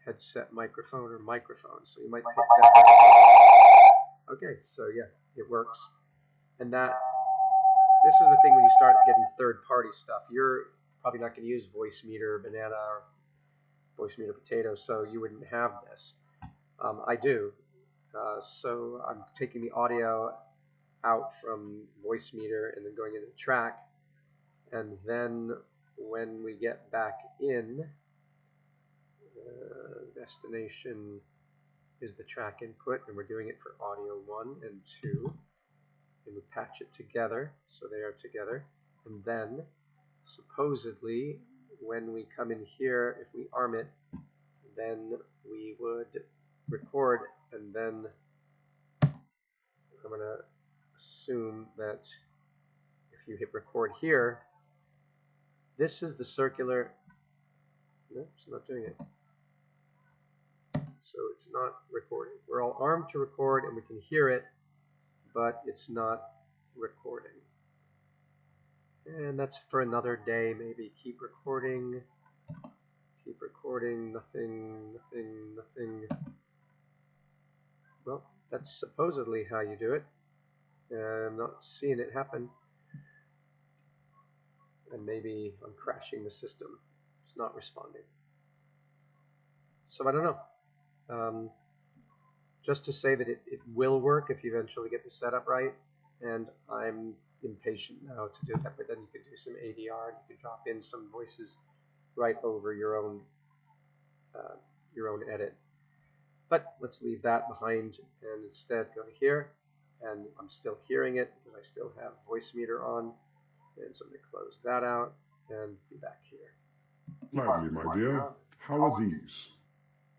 headset microphone, or microphone. So you might pick that. Okay, so yeah, it works. And this is the thing when you start getting third-party stuff. You're probably not going to use Voice Meter Banana or Voice Meter Potato, so you wouldn't have this. I do. So I'm taking the audio out from Voice Meter and then going into the track. And then when we get back in, destination is the track input, and we're doing it for audio 1 and 2. And we patch it together, so they are together. And then, supposedly, when we come in here, if we arm it, then we would record, and then I'm going to assume that if you hit record here, this is the circular. Nope, it's not doing it. So it's not recording. We're all armed to record, and we can hear it, but it's not recording. And that's for another day, maybe. Keep recording, nothing. Well, that's supposedly how you do it. I'm not seeing it happen. And maybe I'm crashing the system. It's not responding. So I don't know. Just to say that it will work if you eventually get the setup right. And I'm impatient now to do that. But then you could do some ADR, and you could drop in some voices right over your own edit. But let's leave that behind and instead go here. And I'm still hearing it because I still have Voice Meter on. And so I'm going to close that out and be back here. Gladly, my dear. How are these?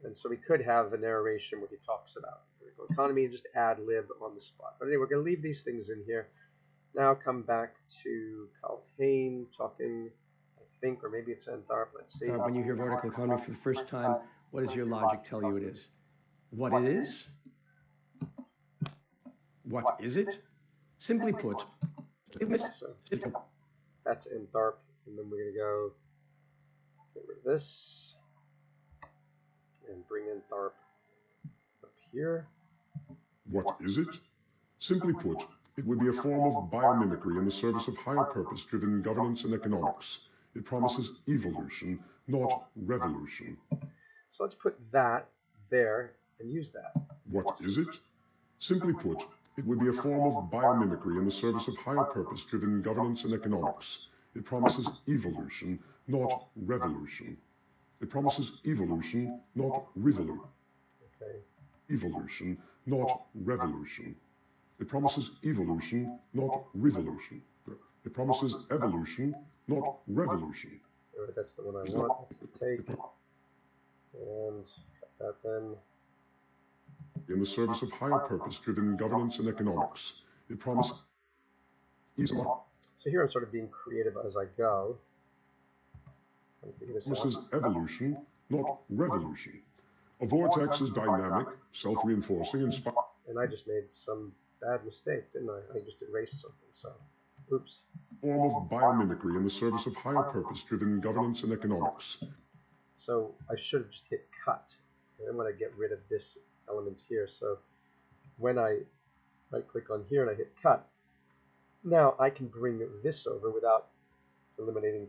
And so we could have a narration where he talks about political economy and just ad lib on the spot. But anyway, we're going to leave these things in here. Now come back to Culhane talking, I think, or maybe it's Antharp. Let's see. When you hear vertical economy for the first time, what does your logic tell you it is? What it is? What is it? Simply put, So that's Antharp, and then we're going to go get rid of this and bring Antharp up here. What is it? Simply put, it would be a form of biomimicry in the service of higher purpose-driven governance and economics. It promises evolution, not revolution. So let's put that there and use that. What is it? Simply put, it would be a form of biomimicry in the service of higher purpose-driven governance and economics. It promises evolution, not revolution. It promises evolution, not revolution. Okay. Evolution, not revolution. It promises evolution, not revolution. It promises evolution, not revolution. All right, that's the one I want. That's the take. And cut that then. In the service of higher purpose-driven governance and economics. It promises... So here I'm sort of being creative as I go. This is evolution, not revolution. A vortex is dynamic, self-reinforcing, and I just made some bad mistake, didn't I? I just erased something, so oops. Form of biomimicry in the service of higher purpose-driven governance and economics. So I should have just hit cut. And I'm going to get rid of this element here. So when I right-click on here and I hit cut, now I can bring this over without eliminating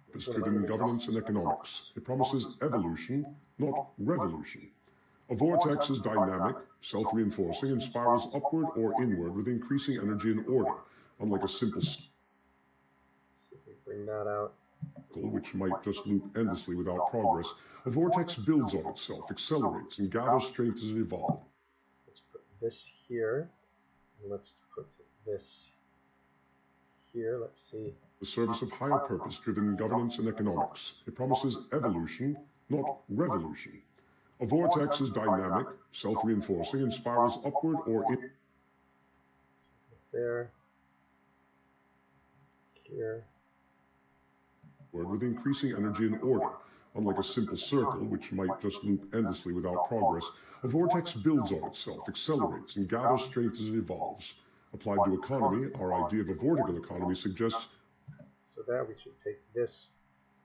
purpose-driven governance and economics. It promises evolution, not revolution. A vortex is dynamic, self-reinforcing, and spirals upward or inward with increasing energy and order, unlike a simple see if we bring that out. Which might just loop endlessly without progress. A vortex builds on itself, accelerates, and gathers strength as it evolves. Let's put this here, and let's put this here. Let's see. the service of higher purpose-driven governance and economics. It promises evolution, not revolution. A vortex is dynamic, self-reinforcing, and spirals upward or in. There. Here. With increasing energy and order. Unlike a simple circle, which might just loop endlessly without progress, a vortex builds on itself, accelerates, and gathers strength as it evolves. Applied to economy, our idea of a vortical economy suggests. So there we should take this,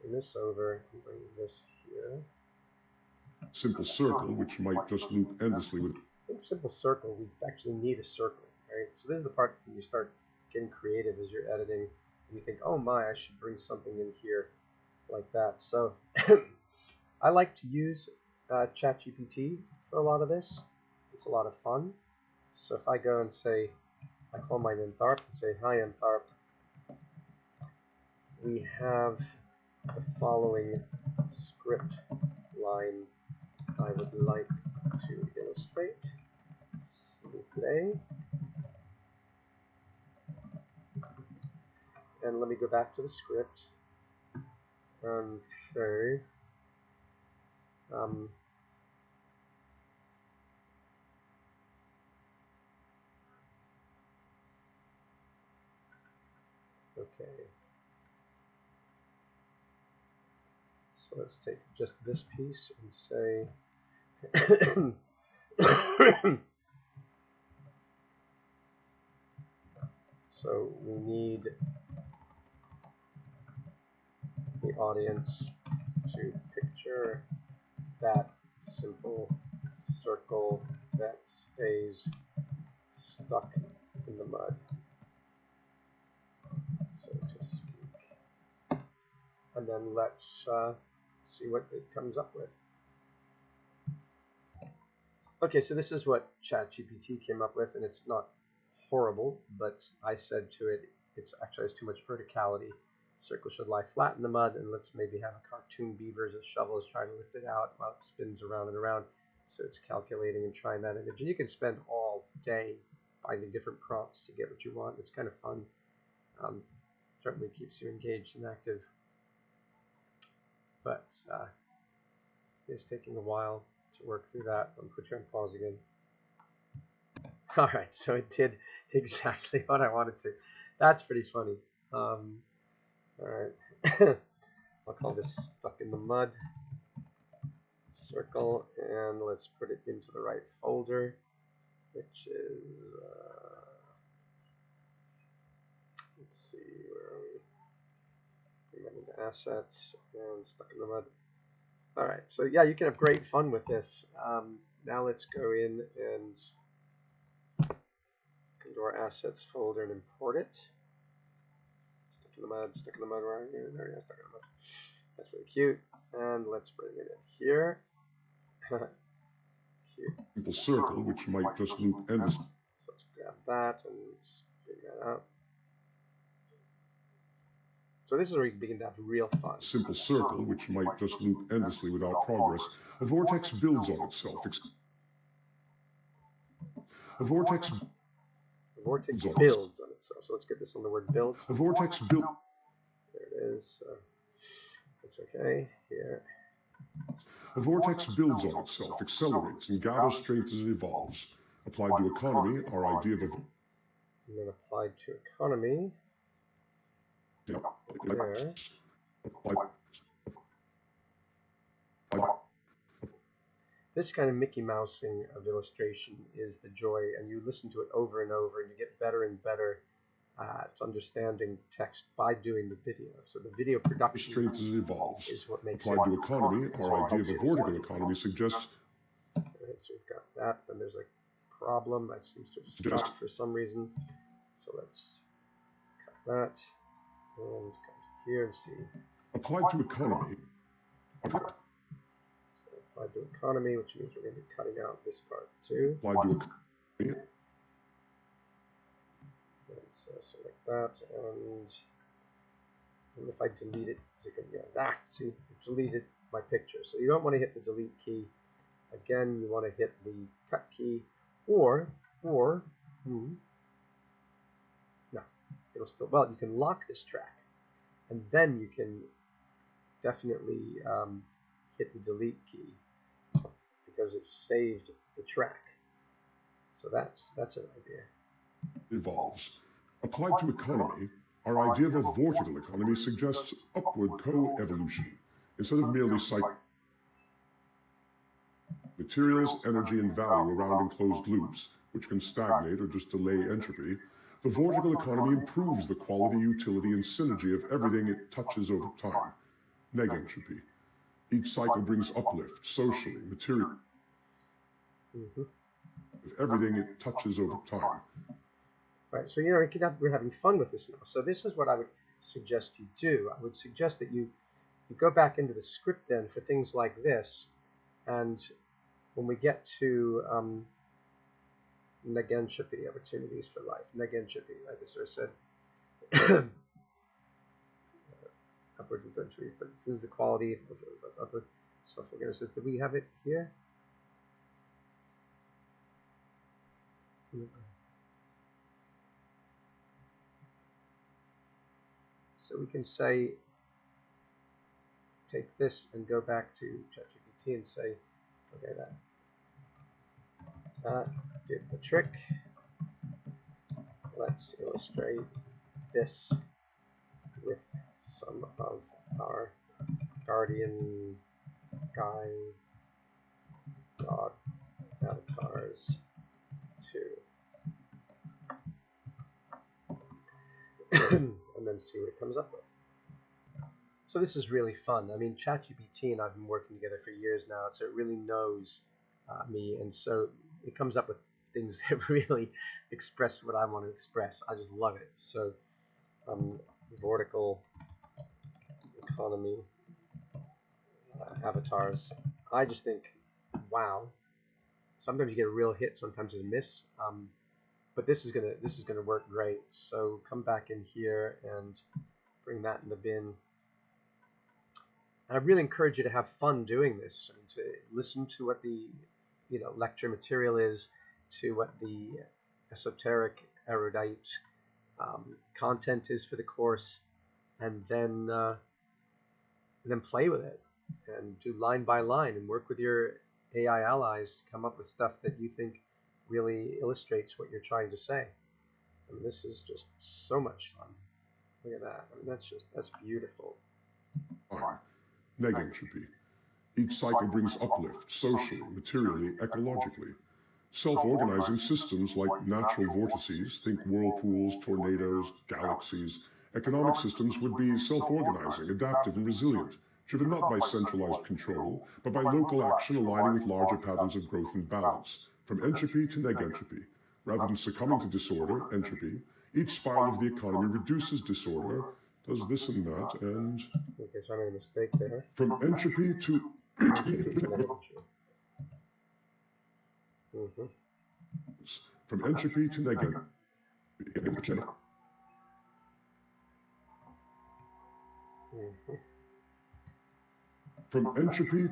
bring this over, and bring this here. Simple circle, which might just loop endlessly with. I think simple circle, we actually need a circle, right? So this is the part when you start getting creative as you're editing, and you think, oh my, I should bring something in here like that. So I like to use ChatGPT for a lot of this. It's a lot of fun. So if I go and say, I call mine Entharp and say, hi Entharp, we have the following script line I would like to illustrate. Play. And let me go back to the script and say, okay. So let's take just this piece and say, so we need the audience to picture that simple circle that stays stuck in the mud, so to speak. And then let's see what it comes up with. Okay, so this is what ChatGPT came up with, and it's not horrible, but I said to it, it's actually has too much verticality. Circle should lie flat in the mud, and let's maybe have a cartoon beaver as a shovel is trying to lift it out while it spins around and around. So it's calculating and trying that image. And you can spend all day finding different prompts to get what you want. It's kind of fun. Certainly keeps you engaged and active. But it's taking a while to work through that. I'll put you on pause again. All right, so it did exactly what I wanted to. That's pretty funny. All right, I'll call this stuck in the mud circle, and let's put it into the right folder, which is, let's see, where are we? Remember the assets and stuck in the mud. All right, so yeah, you can have great fun with this. Now let's go in and come to our assets folder and import it. Stuck in the mud, right here. There you go, stuck in the mud. That's really cute. And let's bring it in here. Cute. Simple circle, which might just loop endlessly. So let's grab that and bring that out. So this is where you can begin to have real fun. Simple circle, which might just loop endlessly without progress. A vortex builds on itself. A vortex builds on itself. So let's get this on the word build. A vortex build. There it is. That's okay. Here. A vortex builds on itself, accelerates, and gathers strength as it evolves. Applied to economy, our idea of a. And then applied to economy. Yeah. There. This kind of Mickey Mousing of illustration is the joy, and you listen to it over and over, and you get better and better at understanding text by doing the video. So the video production strength as it evolves. Is what makes applied to economy. Our idea of a vertical economy suggests. Right, so we've got that. Then there's a problem that seems to have stopped for some reason. So let's cut that and come to here and see. Applied to economy. So applied to economy, which means we're going to be cutting out this part too. Applied to economy. And so select that, and if I delete it, is it going to go? See, it deleted my picture. So you don't want to hit the delete key. Again, you want to hit the cut key, or no, it'll still. Well, you can lock this track. and then you can definitely hit the delete key because it saved the track. So that's an idea. Evolves. Applied to economy, our idea of a vortical economy suggests upward co-evolution instead of merely cycling materials, energy, and value around enclosed loops, which can stagnate or just delay entropy. The vortical economy improves the quality, utility, and synergy of everything it touches over time. Negentropy. Each cycle brings uplift, socially, materially, of everything it touches over time. Right, so we're having fun with this now. So this is what I would suggest you do. I would suggest that you go back into the script then for things like this, and when we get to negentropy, opportunities for life, negentropy, like I sort of said, upward entropy, but improves the quality of the self-organization. Did we have it here? So we can say, take this and go back to ChatGPT and say, okay, that did the trick. Let's illustrate this with some of our guardian guy god avatars too. And then see what it comes up with. So this is really fun. I mean, ChatGPT and I've been working together for years now, so it really knows me, and so it comes up with things that really express what I want to express. I just love it. So, vertical economy avatars. I just think, wow. Sometimes you get a real hit, sometimes a miss. But this is gonna work great. So come back in here and bring that in the bin. And I really encourage you to have fun doing this and to listen to what the lecture material is, to what the esoteric, erudite content is for the course, and then play with it and do line by line and work with your AI allies to come up with stuff that you think really illustrates what you're trying to say. And this is just so much fun. Look at that. I mean, that's beautiful. Negentropy. Each cycle brings uplift, socially, materially, ecologically. Self-organizing systems like natural vortices, think whirlpools, tornadoes, galaxies. Economic systems would be self-organizing, adaptive, and resilient, driven not by centralized control, but by local action aligning with larger patterns of growth and balance, from entropy to negentropy. Rather than succumbing to disorder, entropy, each spiral of the economy reduces disorder, does this and that, and... Okay, so I made a mistake there. From entropy to... From entropy to negentropy. From entropy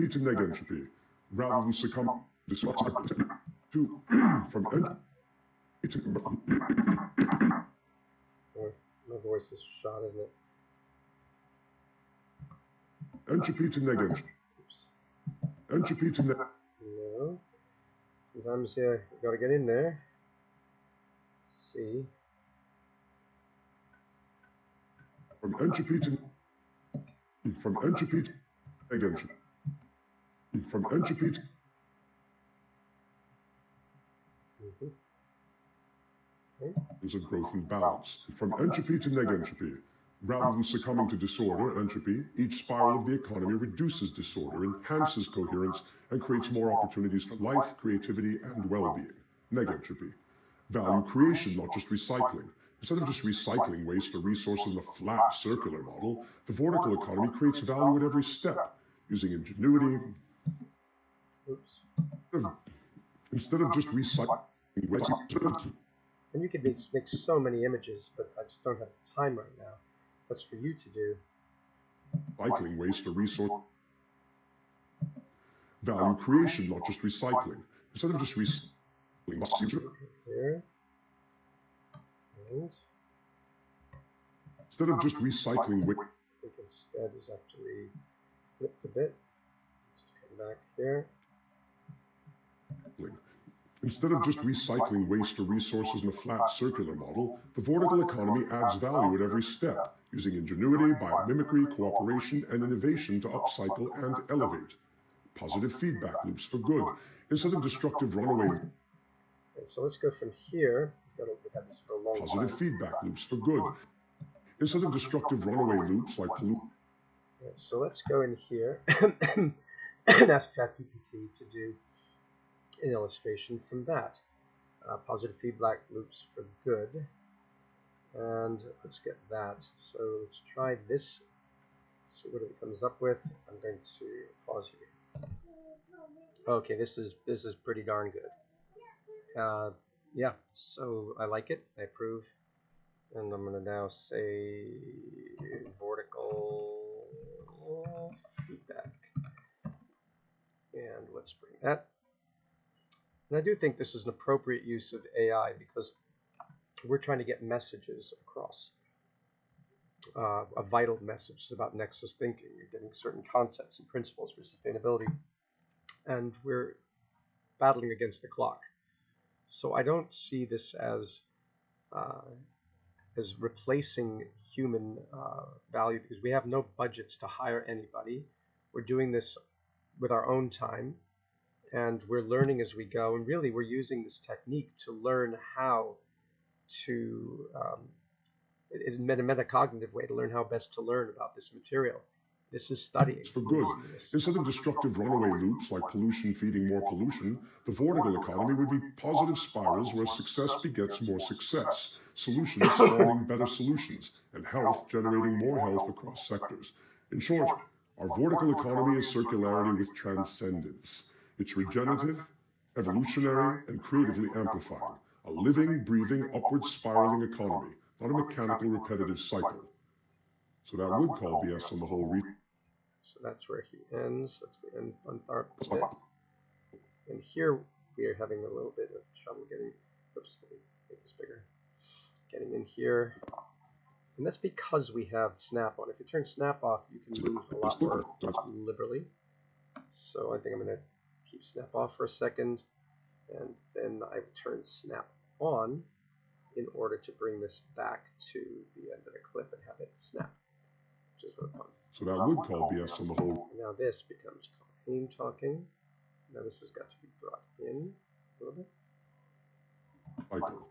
to negentropy, rather than succumb to from entropy to my voice is shot, isn't it? entropy to negentropy. Entropy to negentropy. No. Sometimes you gotta get in there. See. From entropy to negentropy. From entropy to of growth and balance. From entropy to negentropy. Rather than succumbing to disorder, entropy, each spiral of the economy reduces disorder, enhances coherence, and creates more opportunities for life, creativity, and well-being. Negentropy. Value creation, not just recycling. Instead of just recycling waste or resources in a flat, circular model, the vertical economy creates value at every step, using ingenuity. Instead of just recycling waste. And you could make so many images, but I just don't have time right now. That's for you to do. Recycling waste or resource. Value creation, not just recycling. Instead of just recycling. Here. And Instead of just recycling waste, I think instead is actually flipped a bit. Let's come back here. Instead of just recycling waste or resources in a flat circular model, the vortical economy adds value at every step, using ingenuity, biomimicry, cooperation, and innovation to upcycle and elevate. Positive feedback loops for good, instead of destructive runaway. Okay, so let's go from here. We've had this for a long Positive time. feedback loops for good, instead of destructive runaway loops like pollution. Okay, so let's go in here and ask ChatGPT to do an illustration from that. Positive feedback loops for good. And let's get that. So let's try this. See what it comes up with. I'm going to pause here. Okay, this is pretty darn good. Yeah, so I like it. I approve. And I'm going to now say vertical feedback. And let's bring that. And I do think this is an appropriate use of AI because we're trying to get messages across. A vital message about nexus thinking. You're getting certain concepts and principles for sustainability. And we're battling against the clock. So I don't see this as replacing human value because we have no budgets to hire anybody. We're doing this with our own time, and we're learning as we go. And really, we're using this technique to learn how to, in a metacognitive way, to learn how best to learn about this material. This is studying. For good. Instead of destructive runaway loops like pollution feeding more pollution, the vortical economy would be positive spirals where success begets more success, solutions spawning better solutions, and health generating more health across sectors. In short, our vortical economy is circularity with transcendence. It's regenerative, evolutionary, and creatively amplifying, a living, breathing, upward spiraling economy, not a mechanical, repetitive cycle. So that would call BS on the whole. So that's where he ends. That's the end part bit. And here we are having a little bit of trouble getting, oops, let me make this bigger. Getting in here. And that's because we have snap on. If you turn snap off, you can move a lot more liberally. So I think I'm going to keep snap off for a second. And then I turn snap on in order to bring this back to the end of the clip and have it snap, which is really fun. So that would call BS on the whole. Now this becomes Colleen talking. Now this has got to be brought in a little bit. Cycle.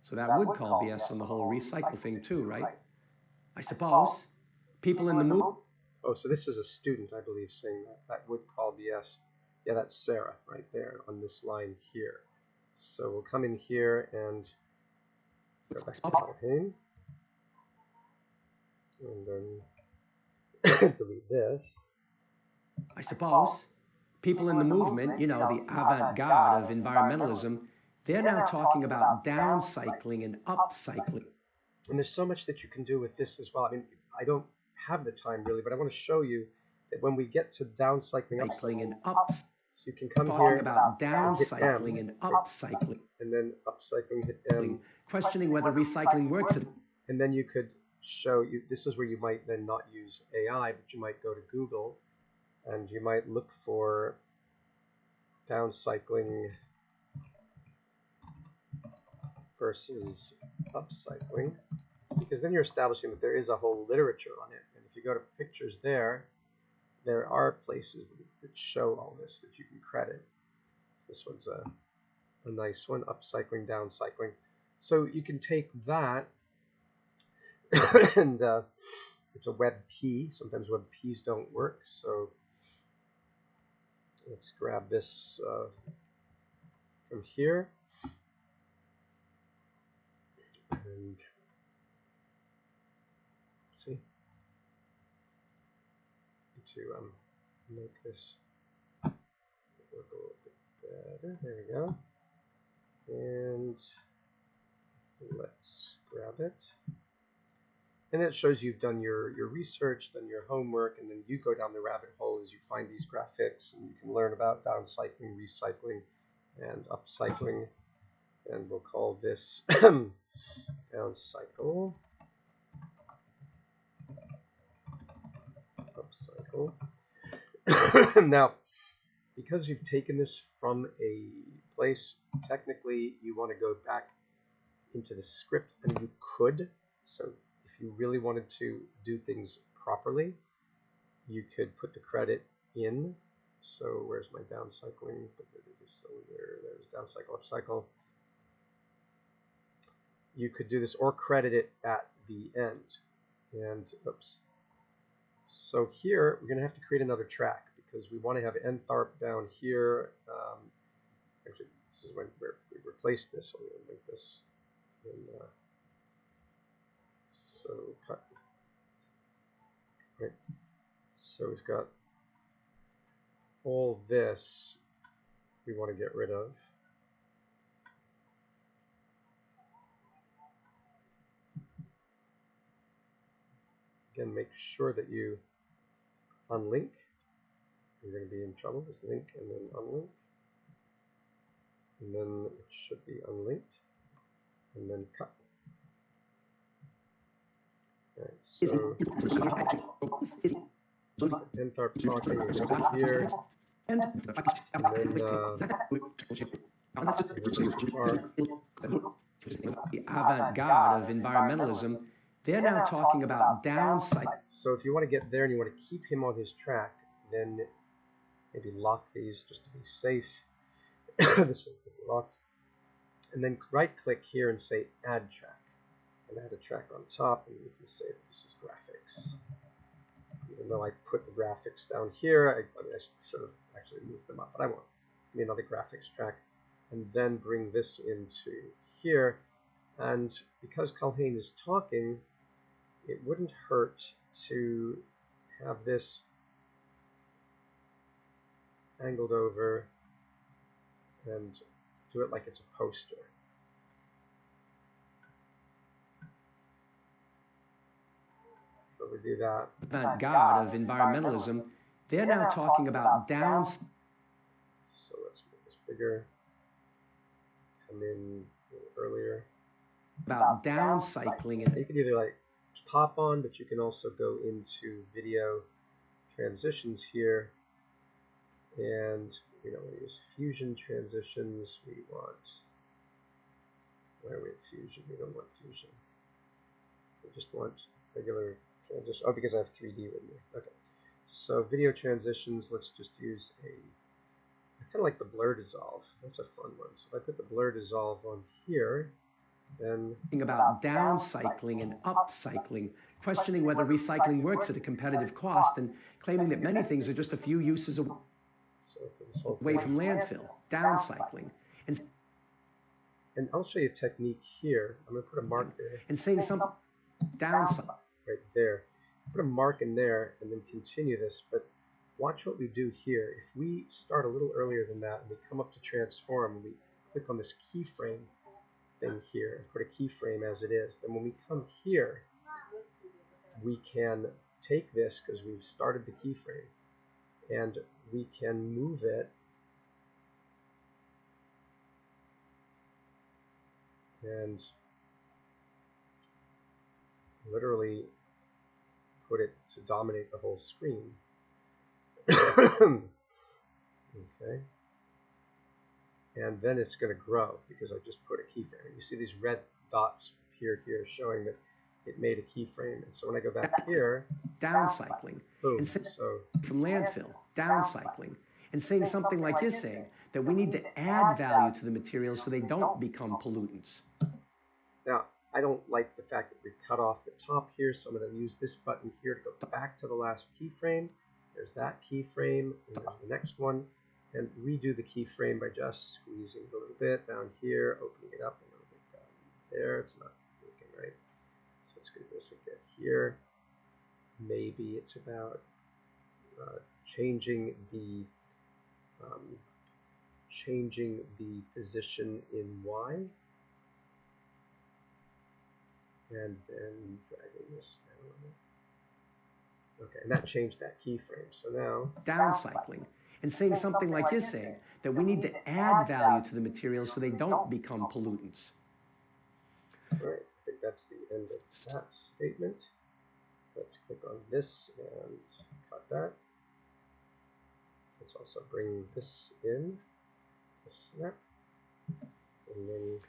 So that would call BS on the whole recycle thing too, right? I suppose. People in the mood. Oh, so this is a student, I believe, saying that. That would call BS. Yeah, that's Sarah right there on this line here. So we'll come in here and go back to Colleen. And then delete this. I suppose. People in the movement, you know, the avant-garde of environmentalism, they're now talking about downcycling and upcycling. And there's so much that you can do with this as well. I mean, I don't have the time really, but I want to show you that when we get to downcycling, upcycling, and up, so you can come talking here about downcycling and upcycling, and then upcycling, hit M, questioning whether recycling works. And then you could show you. This is where you might then not use AI, but you might go to Google, and you might look for downcycling versus upcycling, because then you're establishing that there is a whole literature on it. And if you go to pictures there are places that show all this that you can credit. So this one's a nice one, upcycling, downcycling. So you can take that and it's a WebP. Sometimes WebPs don't work. So let's grab this from here. And see, to make this work a little bit better. There we go. And let's grab it. And it shows you've done your research, done your homework, and then you go down the rabbit hole as you find these graphics, and you can learn about downcycling, recycling, and upcycling. And we'll call this downcycle. cycle. Now, because you've taken this from a place, technically you want to go back into the script, and you could. So if you really wanted to do things properly, you could put the credit in. So where's my down cycling? There's down cycle, up cycle. You could do this or credit it at the end. And oops. So here we're going to have to create another track because we want to have ntharp down here. Actually, this is when we replace this. So I'm going to link this. And, so cut. Right. So we've got all this we want to get rid of. Again, make sure that you unlink. You're going to be in trouble. Just link and then unlink. And then it should be unlinked. And then cut. All right, so ntharp talking here. And then the avant-garde of environmentalism, they're now talking about downside. So if you want to get there and you want to keep him on his track, then maybe lock these just to be safe. This one will be locked. And then right-click here and say Add Track. And add a track on top, and you can say that this is graphics. Even though I put the graphics down here, I should have actually moved them up, but I won't. Give me another graphics track, and then bring this into here. And because Culhane is talking, it wouldn't hurt to have this angled over and do it like it's a poster. So we do that. Avant-garde of environmentalism, they're now talking about downs. So let's make this bigger. Come in a little earlier. About downcycling. And you can either like pop on, but you can also go into video transitions here. And we don't want to use fusion transitions. We want, why are we at fusion? We don't want fusion. We just want regular transition. Oh, because I have 3D with me. Okay. So video transitions, let's just use I kind of like the blur dissolve. That's a fun one. So if I put the blur dissolve on here, then about downcycling and upcycling, questioning whether recycling works at a competitive cost and claiming that many things are just a few uses away from landfill, downcycling. And I'll show you a technique here. I'm going to put a mark there. And saying something downside. Right there. Put a mark in there and then continue this. But watch what we do here. If we start a little earlier than that and we come up to transform, we click on this keyframe thing here and put a keyframe as it is. Then when we come here, we can take this because we've started the keyframe and we can move it and literally put it to dominate the whole screen. Okay. And then it's going to grow because I just put a keyframe. You see these red dots appear here showing that it made a keyframe. And so when I go back here, downcycling, boom, and so from landfill, downcycling, and saying something like you're saying, that we need to add value to the materials so they don't become pollutants. Now, I don't like the fact that we cut off the top here, so I'm going to use this button here to go back to the last keyframe. There's that keyframe, and there's the next one. And redo the keyframe by just squeezing a little bit down here, opening it up a little bit down there. It's not working right. So let's do this again here. Maybe it's about changing the position in Y. And then dragging this down. Okay, and that changed that keyframe. So now downcycling, and saying something like you're saying, that we need to add value to the materials so they don't become pollutants. All right, I think that's the end of that statement. Let's click on this and cut that. Let's also bring this in, snap, and then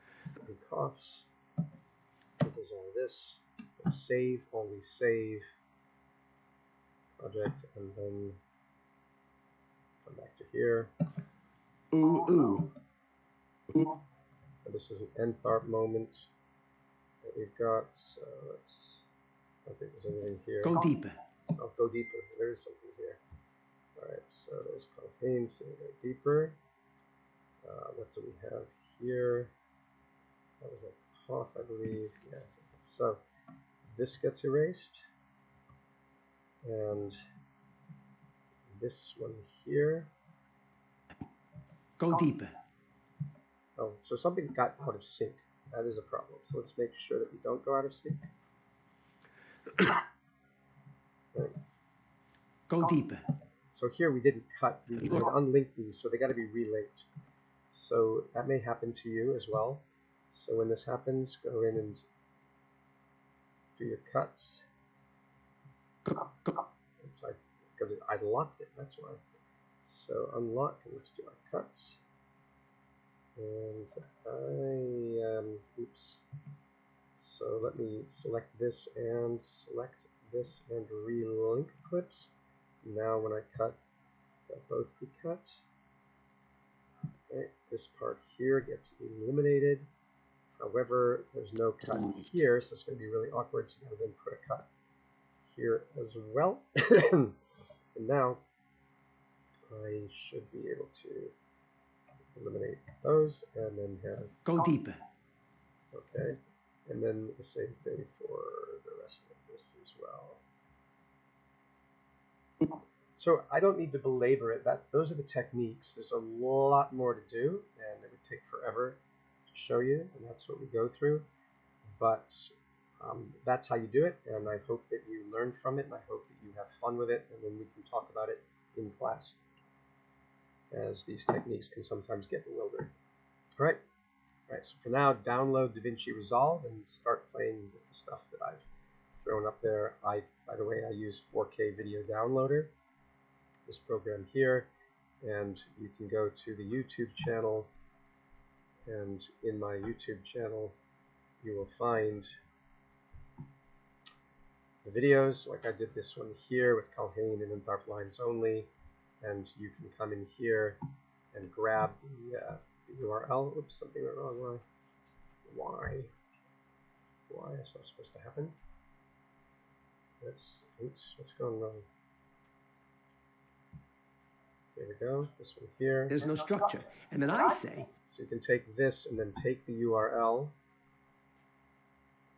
coughs. There's all this. Let's save, always save project, and then come back to here. Ooh. And this is an ntharp moment that we've got. So let's. I don't think there's anything here. Go deeper. I'll go deeper. There is something here. All right. So there's campaign. So go deeper. What do we have here? That was a cough, I believe. Yes. So this gets erased, and this one here. Go deeper. Oh, so something got out of sync. That is a problem. So let's make sure that we don't go out of sync. Right. Go deeper. So here we didn't cut. We would unlink these, so they got to be relinked. So that may happen to you as well. So when this happens, go in and do your cuts. Because I locked it, that's why. So unlock, and let's do our cuts. And oops. So let me select this and relink clips. Now when I cut, they'll both be cut. Okay, this part here gets eliminated. However, there's no cut here, so it's going to be really awkward. So you got to then put a cut here as well. And now I should be able to eliminate those and then have go deeper. Okay, and then the same thing for the rest of this as well. So I don't need to belabor it. Those are the techniques. There's a lot more to do, and it would take forever to show you, and that's what we go through. But that's how you do it, and I hope that you learn from it, and I hope that you have fun with it, and then we can talk about it in class, as these techniques can sometimes get bewildering. All right. All right, so for now, download Davinci Resolve and start playing with the stuff that I've thrown up there. By the way, I use 4K Video Downloader, this program here, and you can go to the YouTube channel, and in my YouTube channel, you will find the videos, like I did this one here with Calhoun and ntharp lines only, and you can come in here and grab the URL. Oops, something went wrong. Why is that supposed to happen? Oops, what's going on? There we go. This one here. There's no structure. And then I say, so you can take this and then take the URL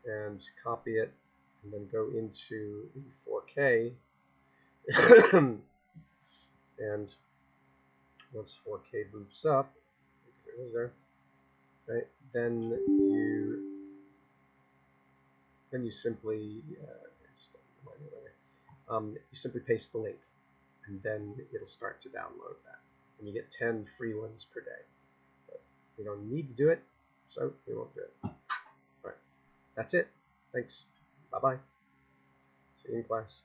and copy it and then go into the 4K. And once 4K boots up, there it is there. Right, then you simply you simply paste the link, and then it'll start to download that, and you get 10 free ones per day. But we don't need to do it, so we won't do it. All right, that's it. Thanks. Bye bye. See you in class.